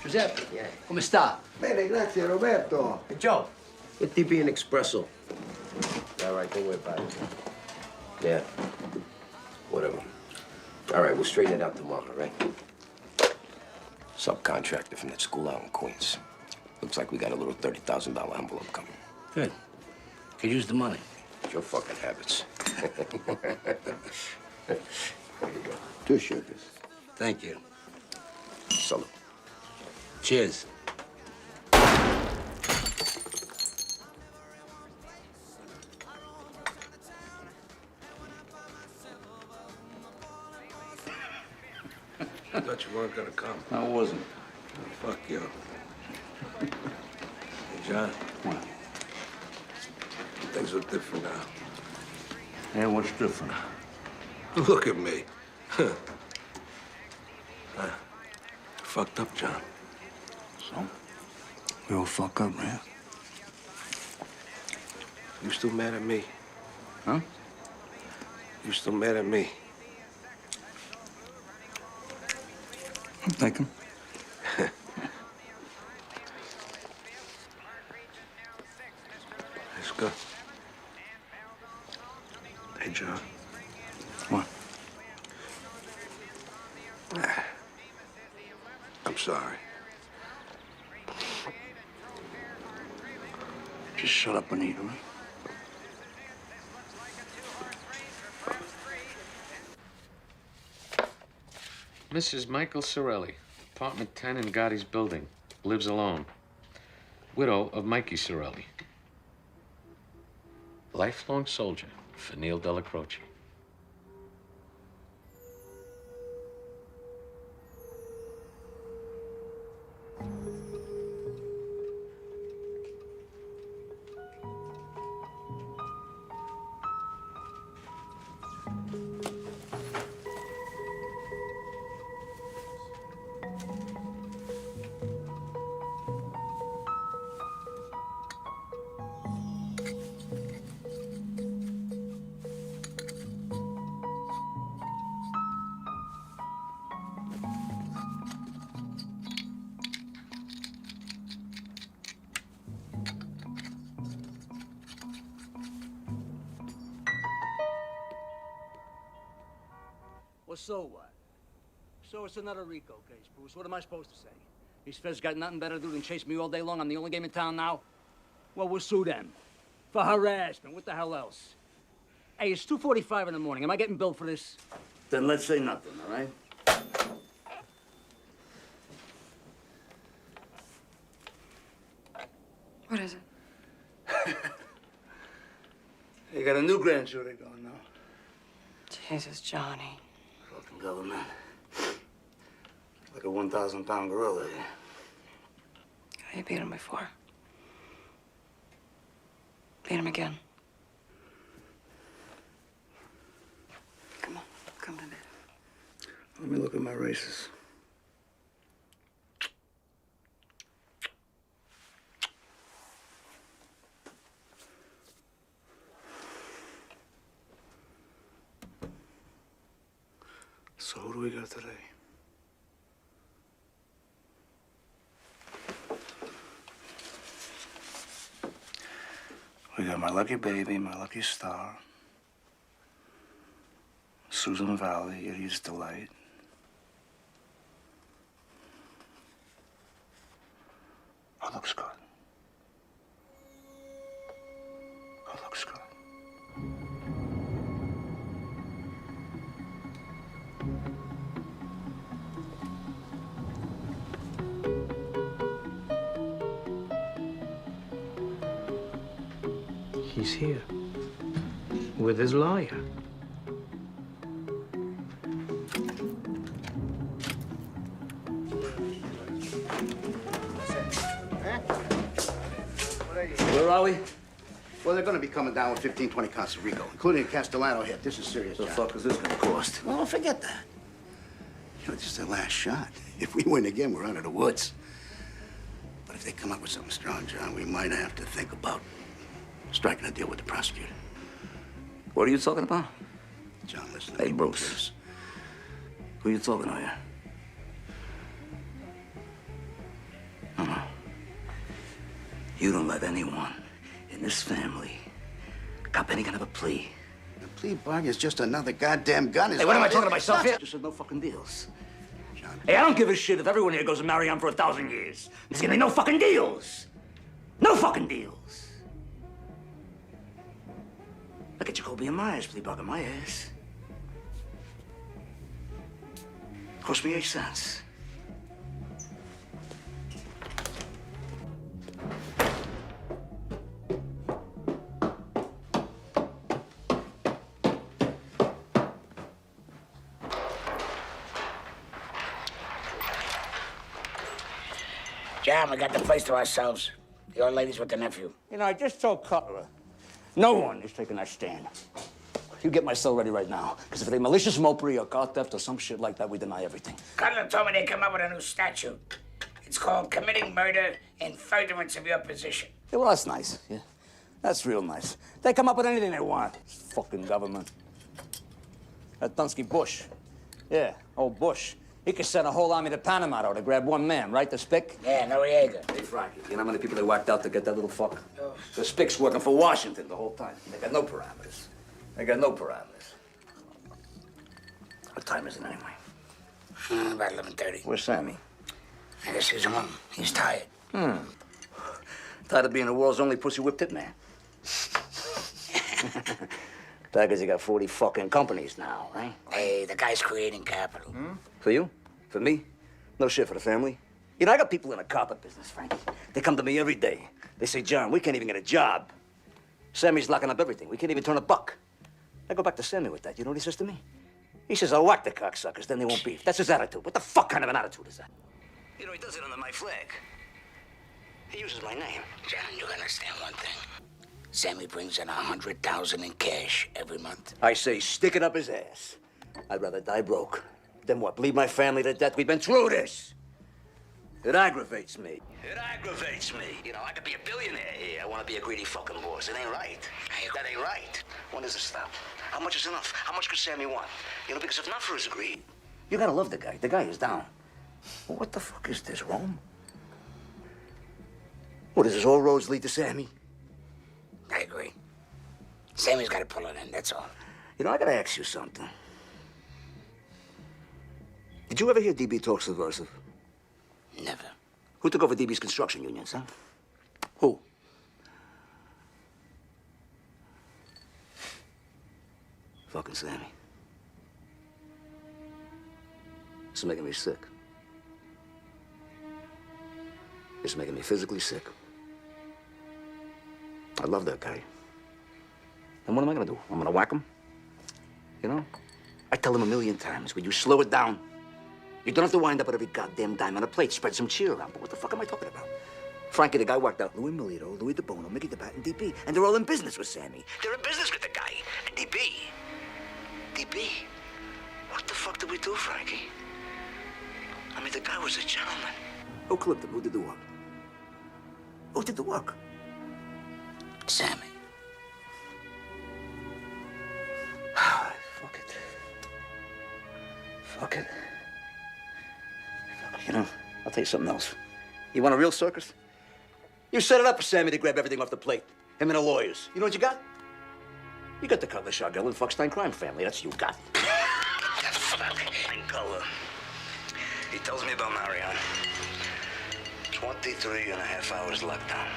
[SPEAKER 23] Giuseppe, come sta?
[SPEAKER 5] Bene, grazie, Roberto.
[SPEAKER 6] Hey, Joe, get DB an espresso. All right, don't worry about it. Yeah, whatever. All right, we'll straighten it out tomorrow, all right? Subcontractor from that school out in Queens. Looks like we got a little $30,000 envelope coming.
[SPEAKER 23] Good. Could use the money.
[SPEAKER 6] It's your fucking habits. There you go.
[SPEAKER 5] 2 sugars.
[SPEAKER 23] Thank you.
[SPEAKER 6] Salute.
[SPEAKER 23] Cheers.
[SPEAKER 4] I thought you weren't gonna come.
[SPEAKER 9] I wasn't.
[SPEAKER 4] Fuck you. Hey, John.
[SPEAKER 9] What?
[SPEAKER 4] Things look different now.
[SPEAKER 9] Hey, what's different?
[SPEAKER 4] Look at me. Fucked up, John.
[SPEAKER 9] So? We all fuck up, man.
[SPEAKER 4] You still mad at me?
[SPEAKER 9] Huh?
[SPEAKER 4] You still mad at me?
[SPEAKER 9] I'm thinking.
[SPEAKER 4] Let's go. Hey, John.
[SPEAKER 9] What?
[SPEAKER 4] I'm sorry.
[SPEAKER 9] Just shut up and eat, all right?
[SPEAKER 20] Mrs. Michael Sorelli, apartment 10 in Gotti's building. Lives alone. Widow of Mikey Sorelli. Lifelong soldier for Neil Della Croce.
[SPEAKER 2] Well, so what? So it's another RICO case, Bruce. What am I supposed to say? These feds got nothing better to do than chase me all day long. I'm the only game in town now. Well, we'll sue them. For harassment. What the hell else? Hey, it's 2:45 in the morning. Am I getting billed for this?
[SPEAKER 9] Then let's say nothing, all right?
[SPEAKER 21] What is it?
[SPEAKER 9] You got a new grand jury going now.
[SPEAKER 21] Jesus, Johnny.
[SPEAKER 9] Fucking government. Like a 1,000-pound gorilla.
[SPEAKER 21] You beat him before. Beat him again. Come on, come to bed.
[SPEAKER 9] Let me look at my races. So who do we got today? We got my lucky baby, my lucky star, Susan Valley, Idiot's Delight. Oh, looks good. Oh, looks good.
[SPEAKER 3] He's here. With his lawyer.
[SPEAKER 5] Where are we? Well, they're going to be coming down with 15, 20 counts of RICO, including a Castellano hit. This is serious,
[SPEAKER 9] The
[SPEAKER 5] John.
[SPEAKER 9] fuck is this gonna cost?
[SPEAKER 5] Well, forget that. You know, this is their last shot. If we win again, we're out of the woods. But if they come up with something strong, John, we might have to think about striking a deal with the prosecutor.
[SPEAKER 9] What are you talking about?
[SPEAKER 5] John, listen.
[SPEAKER 9] Hey, Bruce. Who you talking to here? No. You don't let anyone in this family cop any kind of a plea.
[SPEAKER 5] The plea bargain is just another goddamn gun.
[SPEAKER 9] Hey, what am I talking to myself here? Just said no fucking deals.
[SPEAKER 5] John.
[SPEAKER 9] Hey, I don't give a shit if everyone here goes to marry on for 1,000 years. There's gonna be no fucking deals. No fucking deals. Look at Jacoby and Myers plea bargain my ass. Cost me 8 cents.
[SPEAKER 23] John, we got the place to ourselves. The old lady's with the nephew.
[SPEAKER 2] You know, I just told Cutler, no one is taking that stand. You get my cell ready right now, because if they malicious mopery or car theft or some shit like that, we deny everything.
[SPEAKER 23] Cutler told me they come up with a new statute. It's called committing murder in furtherance of your position.
[SPEAKER 2] Yeah, well, that's nice. Yeah, that's real nice. They come up with anything they want. Fucking government. That Dunsky Bush. Yeah, old Bush. He could send a whole army to Panama though, to grab one man, right? The Spick?
[SPEAKER 23] Yeah, Noriega.
[SPEAKER 2] Hey, Frankie, you know how many people they whacked out to get that little fuck? Oh. The Spick's working for Washington the whole time. They got no parameters. They got no parameters. What time is it anyway?
[SPEAKER 23] About 11:30.
[SPEAKER 2] Where's Sammy?
[SPEAKER 23] I guess he's home. He's tired.
[SPEAKER 2] Tired of being the world's only pussy whipped hitman. Because you got 40 fucking companies now, right?
[SPEAKER 23] Hey, the guy's creating capital.
[SPEAKER 2] For you? For me? No shit for the family. You know, I got people in the carpet business, Frankie. They come to me every day. They say, John, we can't even get a job. Sammy's locking up everything. We can't even turn a buck. I go back to Sammy with that. You know what he says to me? He says, I'll whack the cocksuckers, then they won't beef. That's his attitude. What the fuck kind of an attitude is that? You know, he does it under my flag. He uses my name.
[SPEAKER 23] John, you understand one thing. Sammy brings in $100,000 in cash every month.
[SPEAKER 2] I say, stick it up his ass. I'd rather die broke than what? Bleed my family to death? We've been through this. It aggravates me. It aggravates me. You know, I could be a billionaire here. I want to be a greedy fucking boss. It ain't right. That ain't right. When does it stop? How much is enough? How much could Sammy want? You know, because if not for his greed, you gotta love the guy. The guy is down. Well, what the fuck is this, Rome? What is this? All roads lead to Sammy?
[SPEAKER 23] I agree. Sammy's got to pull it in, that's all.
[SPEAKER 2] You know, I gotta ask you something.
[SPEAKER 9] Did you ever hear DB talk subversive?
[SPEAKER 23] Never.
[SPEAKER 9] Who took over DB's construction unions, huh? Who? Fucking Sammy. It's making me sick. It's making me physically sick. I love that guy. And what am I gonna do? I'm gonna whack him? You know? I tell him a million times, will you slow it down? You don't have to wind up with every goddamn dime on a plate. Spread some cheer around. But what the fuck am I talking about? Frankie, the guy whacked out Louis Milito, Louis DeBono, Mickey DeBat, and DB. And they're all in business with Sammy. They're in business with the guy. And DB. What the fuck did we do, Frankie? I mean, the guy was a gentleman. Who clipped him? Who did the work? Who did the work?
[SPEAKER 23] Sammy.
[SPEAKER 9] Fuck it. Fuck it. You know, I'll tell you something else. You want a real circus? You set it up for Sammy to grab everything off the plate. Him and the lawyers. You know what you got? You got the Cutler, Chargell, and Fuckstein crime family. That's what you got. Fucking Cutler. He tells me about Marion. 23 and a half hours lockdown.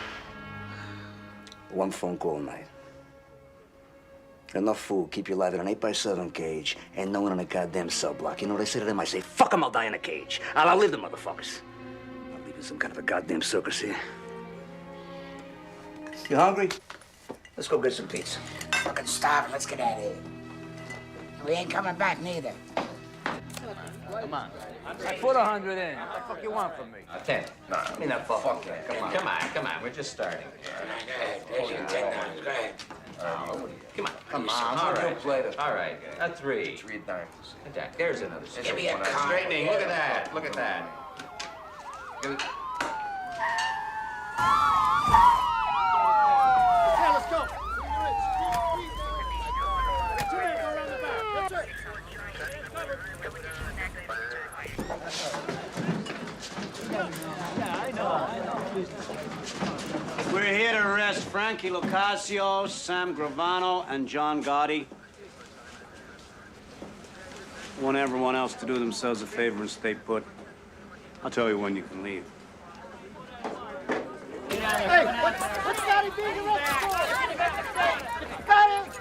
[SPEAKER 9] One phone call a night. Enough food, keep you alive in an 8x7 cage, and no one in a goddamn cell block. You know what I say to them? I say, fuck them, I'll die in a cage. I'll outlive the motherfuckers. I'm leaving some kind of a goddamn circus here. You hungry? Let's go get some pizza.
[SPEAKER 23] Fucking starving. Let's get out of here. We ain't coming back neither.
[SPEAKER 25] Come on. I put 100 in. What the fuck you want from me?
[SPEAKER 6] 10. No,
[SPEAKER 25] I mean, that fuck
[SPEAKER 6] that.
[SPEAKER 25] Come on.
[SPEAKER 6] Come on. We're just starting.
[SPEAKER 23] There's your $10. Go ahead.
[SPEAKER 6] Come on.
[SPEAKER 25] Come on.
[SPEAKER 6] All
[SPEAKER 25] We'll
[SPEAKER 6] right.
[SPEAKER 25] do later.
[SPEAKER 6] All right. A 3.
[SPEAKER 4] 3 dimes.
[SPEAKER 6] There's another.
[SPEAKER 23] Give me a card.
[SPEAKER 6] Straightening. Look at that. Look at that. Give it.
[SPEAKER 19] Hey, let's go.
[SPEAKER 14] We're here to arrest Frankie Lucasio, Sam Gravano, and John Gotti. I want everyone else to do themselves a favor and stay put. I'll tell you when you can leave.
[SPEAKER 19] Hey, what's Scotty being arrested for? Scotty!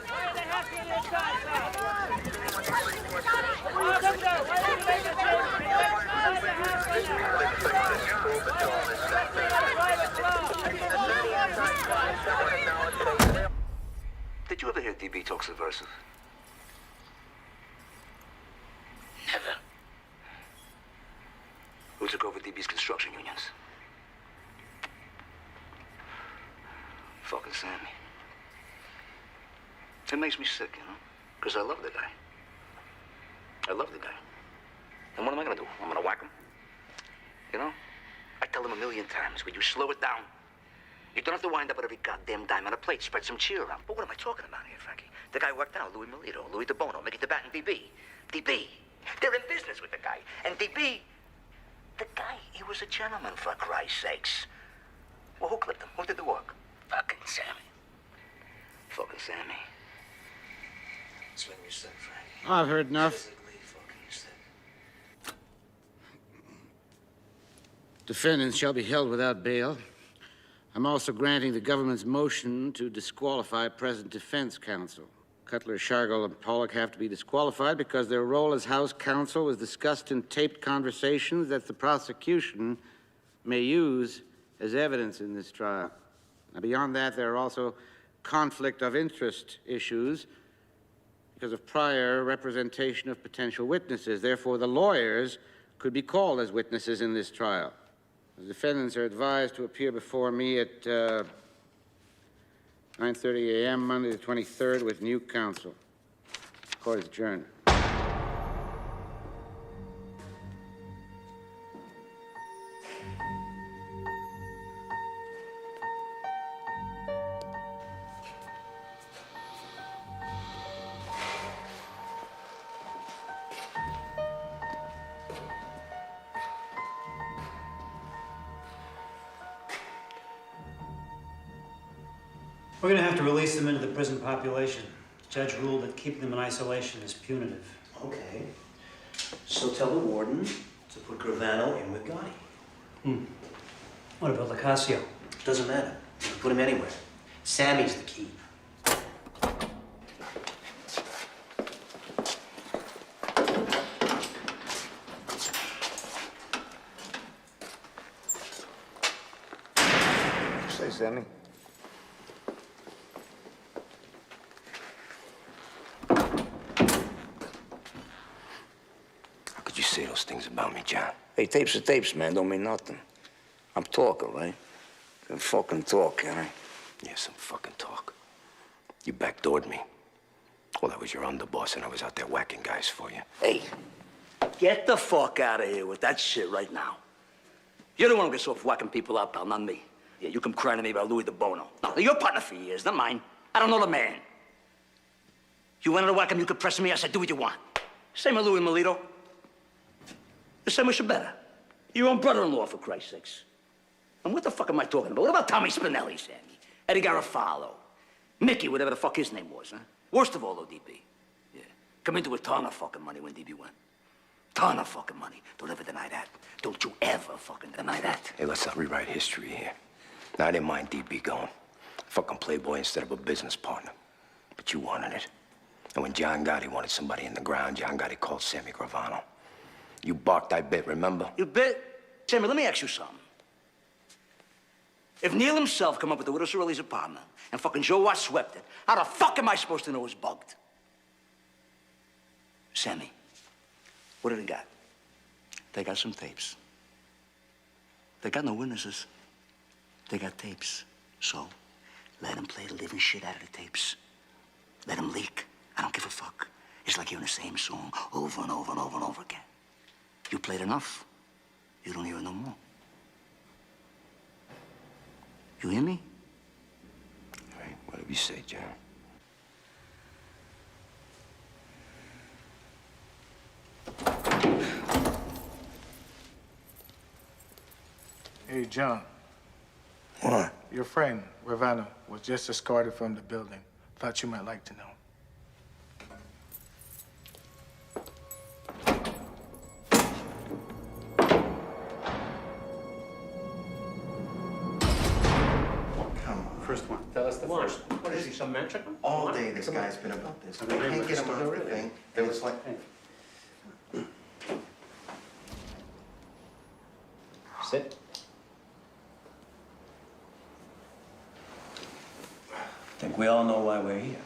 [SPEAKER 9] Did you ever hear DB talk subversive?
[SPEAKER 23] Never.
[SPEAKER 9] Who took over DB's construction unions? Fucking Sammy. It makes me sick, you know? Because I love the guy. I love the guy. And what am I gonna do? I'm gonna whack him? You know? I tell him a million times, will you slow it down? You don't have to wind up with every goddamn dime on a plate. Spread some cheer around. But what am I talking about here, Frankie? The guy worked out Louis Milito, Louis DeBono, Mickey DeBat, and DB. DB. They're in business with the guy. And DB, the guy, he was a gentleman, for Christ's sakes. Well, who clipped him? Who did the work?
[SPEAKER 23] Fucking Sammy.
[SPEAKER 9] Fucking Sammy. It's making me sick, Frankie.
[SPEAKER 11] I've heard enough.
[SPEAKER 9] Physically fucking sick.
[SPEAKER 11] Defendants shall be held without bail. I'm also granting the government's motion to disqualify present defense counsel. Cutler, Shargel, and Pollock have to be disqualified because their role as House counsel was discussed in taped conversations that the prosecution may use as evidence in this trial. Now, beyond that, there are also conflict of interest issues because of prior representation of potential witnesses. Therefore, the lawyers could be called as witnesses in this trial. The defendants are advised to appear before me at 9:30 a.m. Monday the 23rd with new counsel. Court is adjourned.
[SPEAKER 14] We're going to have to release them into the prison population. The judge ruled that keeping them in isolation is punitive.
[SPEAKER 24] Okay. So tell the warden to put Gravano in with Gotti.
[SPEAKER 14] What about Locascio?
[SPEAKER 24] Doesn't matter. You can put him anywhere. Sammy's the key.
[SPEAKER 1] Say, Sammy.
[SPEAKER 7] How could you say those things about me, John?
[SPEAKER 9] Hey, tapes are tapes, man. Don't mean nothing. I'm talking, right? Some fucking talk, you know?
[SPEAKER 7] Yeah, some fucking talk. You backdoored me. Well, I was your underboss, and I was out there whacking guys for you.
[SPEAKER 9] Hey, get the fuck out of here with that shit right now. You're the one who gets off whacking people up, pal, not me. Yeah, you come crying to me about Louis the Bono. No, you're partner for years, not mine. I don't know the man. You wanted to whack him, you could press me. I said, do what you want. Same with Louis Melito. The same with Shabetta. Your own brother-in-law, for Christ's sakes. And what the fuck am I talking about? What about Tommy Spinelli, Sammy? Eddie Garofalo? Mickey, whatever the fuck his name was, huh? Worst of all, though, DB. Yeah. Come into a ton of fucking money when DB went. Ton of fucking money. Don't ever deny that. Don't you ever fucking deny that.
[SPEAKER 7] Hey, let's not rewrite history here. Now, I didn't mind DB going. Fucking playboy instead of a business partner. But you wanted it. And when John Gotti wanted somebody in the ground, John Gotti called Sammy Gravano. You barked, I bit, remember?
[SPEAKER 9] You bit? Sammy, let me ask you something. If Neil himself come up with the Widow Cirilli's apartment and fucking Joe Watt swept it, how the fuck am I supposed to know it's bugged? Sammy, what do they got? They got some tapes. They got no witnesses. They got tapes. So, let them play the living shit out of the tapes. Let them leak. I don't give a fuck. It's like hearing the same song over and over and over and over again. You played enough. You don't hear it no more. You hear me?
[SPEAKER 7] All right, whatever you say, John.
[SPEAKER 8] Hey, John.
[SPEAKER 9] What?
[SPEAKER 8] Your friend, Ravana, was just escorted from the building. Thought you might like to know.
[SPEAKER 14] First one. Tell us the first. What is he, some Mexican?
[SPEAKER 24] All day this guy's been about this. We can't get him on the thing. It was like...
[SPEAKER 14] Sit.
[SPEAKER 24] I think we all know why we're here.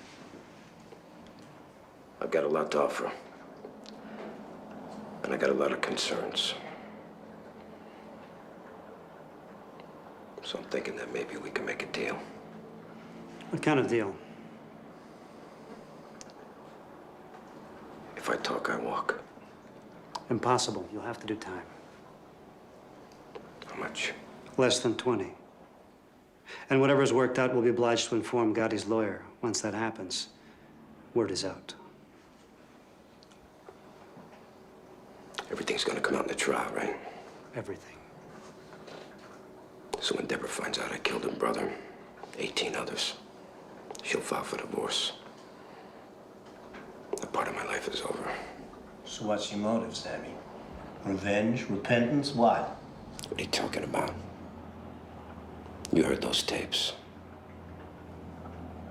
[SPEAKER 7] I've got a lot to offer. And I got a lot of concerns. So I'm thinking that maybe we can make a deal.
[SPEAKER 14] What kind of deal?
[SPEAKER 7] If I talk, I walk.
[SPEAKER 14] Impossible. You'll have to do time.
[SPEAKER 7] How much?
[SPEAKER 14] Less than 20. And whatever's worked out, we'll be obliged to inform Gotti's lawyer. Once that happens, word is out.
[SPEAKER 7] Everything's gonna come out in the trial, right?
[SPEAKER 14] Everything.
[SPEAKER 7] So when Deborah finds out I killed her brother, 18 others, she'll file for divorce. That part of my life is over.
[SPEAKER 24] So what's your motive, Sammy? Revenge? Repentance? What?
[SPEAKER 7] What are you talking about? You heard those tapes.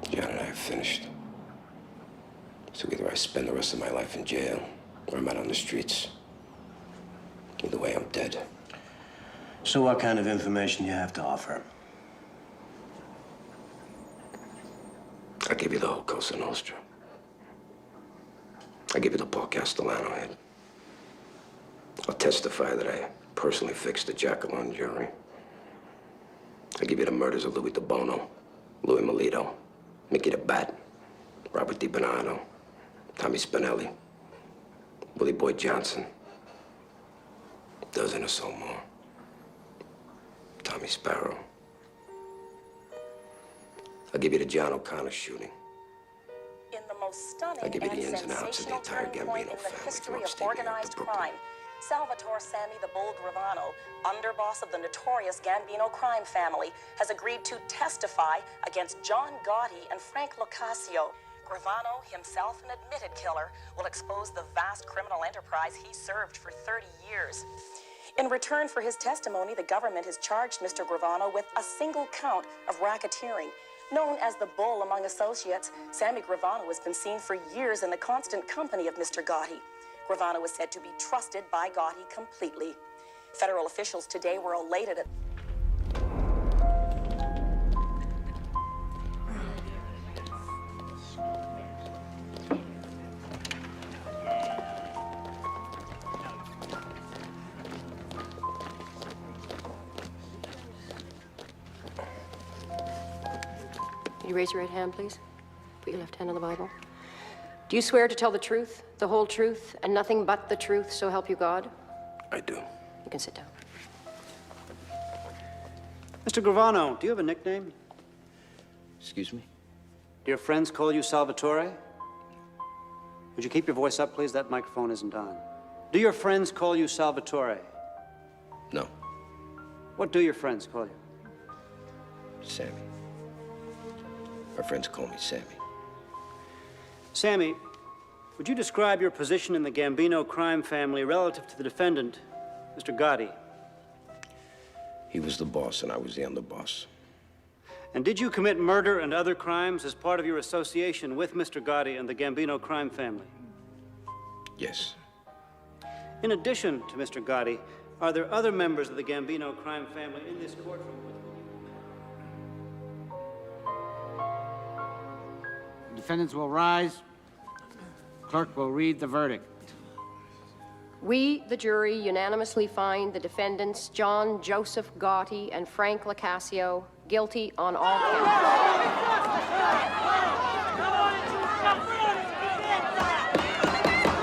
[SPEAKER 7] John and I are finished. So either I spend the rest of my life in jail, or I'm out on the streets. Either way, I'm dead.
[SPEAKER 24] So what kind of information do you have to offer?
[SPEAKER 7] I'll give you the whole Cosa Nostra. I'll give you the Paul Castellano head. I'll testify that I personally fixed the Jackalone jury. I'll give you the murders of Louis the Bono, Louis Melito, Mickey the Bat, Robert DiBernardo, Tommy Spinelli, Willie Boy Johnson, a dozen or so more. Tommy Sparrow. I'll give you the John O'Connor shooting.
[SPEAKER 12] In the most stunning
[SPEAKER 7] I'll give you the
[SPEAKER 12] and
[SPEAKER 7] ins and outs of the
[SPEAKER 12] sensational
[SPEAKER 7] entire
[SPEAKER 12] turning point
[SPEAKER 7] Gambino
[SPEAKER 12] in the
[SPEAKER 7] family
[SPEAKER 12] history
[SPEAKER 7] from
[SPEAKER 12] of
[SPEAKER 7] upstate New York to
[SPEAKER 12] organized
[SPEAKER 7] Brooklyn.
[SPEAKER 12] crime, Salvatore Sammy the Bull Gravano, underboss of the notorious Gambino crime family, has agreed to testify against John Gotti and Frank Locascio. Gravano, himself an admitted killer, will expose the vast criminal enterprise he served for 30 years. In return for his testimony, the government has charged Mr. Gravano with a single count of racketeering. Known as the Bull among associates, Sammy Gravano has been seen for years in the constant company of Mr. Gotti. Gravano is said to be trusted by Gotti completely. Federal officials today were elated at
[SPEAKER 13] Will you raise your right hand, please? Put your left hand on the Bible. Do you swear to tell the truth, the whole truth, and nothing but the truth, so help you God?
[SPEAKER 7] I do.
[SPEAKER 13] You can sit down.
[SPEAKER 15] Mr. Gravano, do you have a nickname?
[SPEAKER 7] Excuse me?
[SPEAKER 15] Do your friends call you Salvatore? Would you keep your voice up, please? That microphone isn't on. Do your friends call you Salvatore?
[SPEAKER 7] No.
[SPEAKER 15] What do your friends call you?
[SPEAKER 7] Sammy. My friends call me Sammy.
[SPEAKER 15] Sammy, would you describe your position in the Gambino crime family relative to the defendant, Mr. Gotti?
[SPEAKER 7] He was the boss and I was the underboss.
[SPEAKER 15] And did you commit murder and other crimes as part of your association with Mr. Gotti and the Gambino crime family?
[SPEAKER 7] Yes.
[SPEAKER 15] In addition to Mr. Gotti, are there other members of the Gambino crime family in this courtroom?
[SPEAKER 11] Defendants will rise. Clerk will read the verdict.
[SPEAKER 13] We, the jury, unanimously find the defendants John Joseph Gotti and Frank Lacasio guilty on all counts.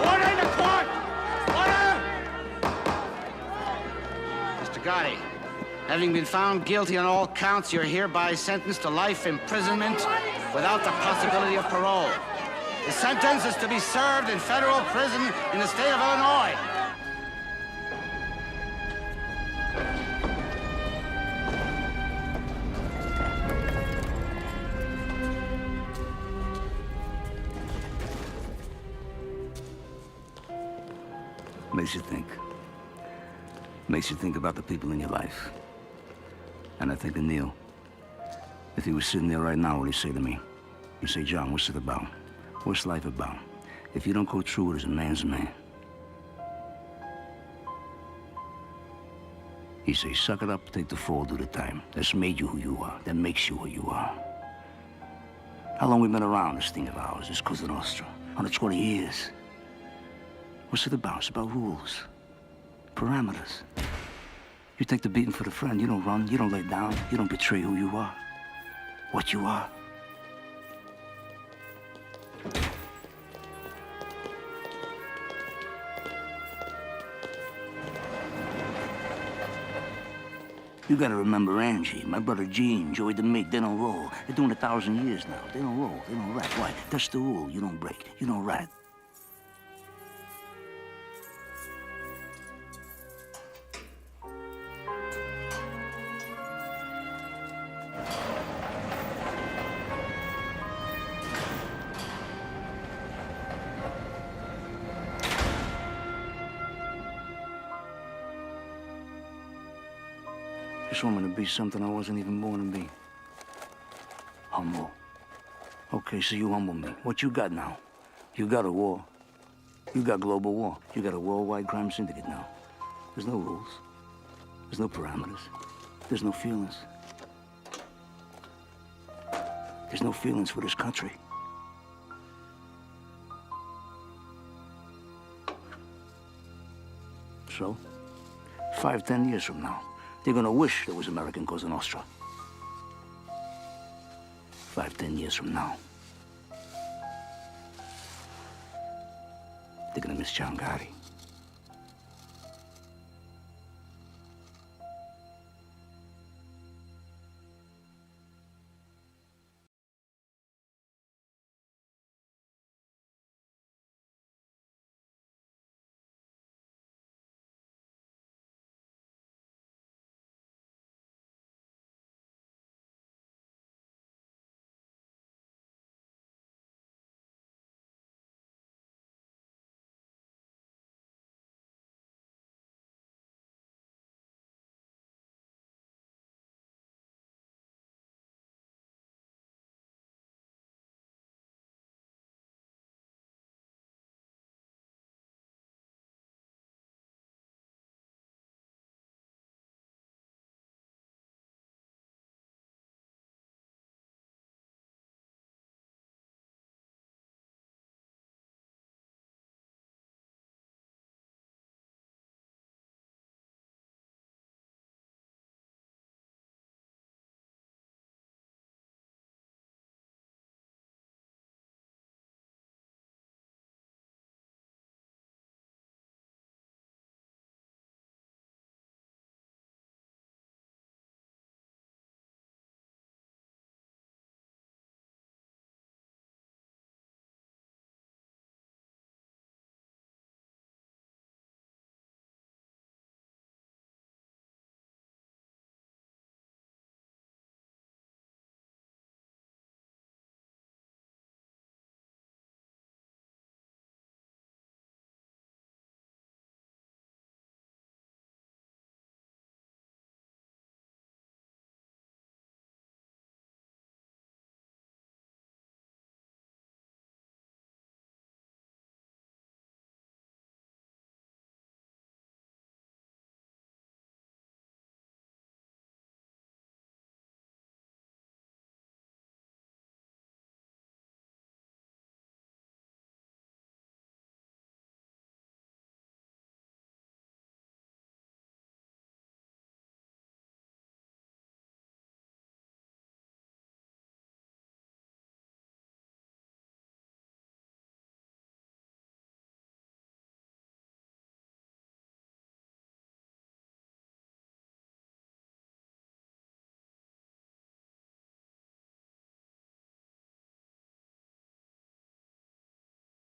[SPEAKER 19] Order in the court! Order!
[SPEAKER 11] Mr. Gotti, having been found guilty on all counts, you're hereby sentenced to life imprisonment without the possibility of parole. The sentence is to be served in federal prison in the state of Illinois.
[SPEAKER 16] Makes you think. Makes you think about the people in your life. And I think of Neil. If he was sitting there right now, what would he say to me? He'd say, John, what's it about? What's life about? If you don't go through it as a man's man. He'd say, suck it up, take the fall, do the time. That's made you who you are. That makes you who you are. How long we been around, this thing of ours, this Cosa Nostra? 120 years. What's it about? It's about rules. Parameters. You take the beating for the friend. You don't run. You don't lay down. You don't betray who you are. What you are. You gotta remember Angie, my brother Gene, Joey DeMig. They don't roll. They're doing 1,000 years now. They don't roll. They don't rat. Why? That's the rule. You don't break. You don't rat. This woman to be something I wasn't even born to be. Humble. Okay, so you humble me. What you got now? You got a war. You got global war. You got a worldwide crime syndicate now. There's no rules. There's no parameters. There's no feelings. There's no feelings for this country. So, 5, 10 years from now, they're gonna wish there was American Cosa Nostra. 5, 10 years from now, they're gonna miss John Gotti.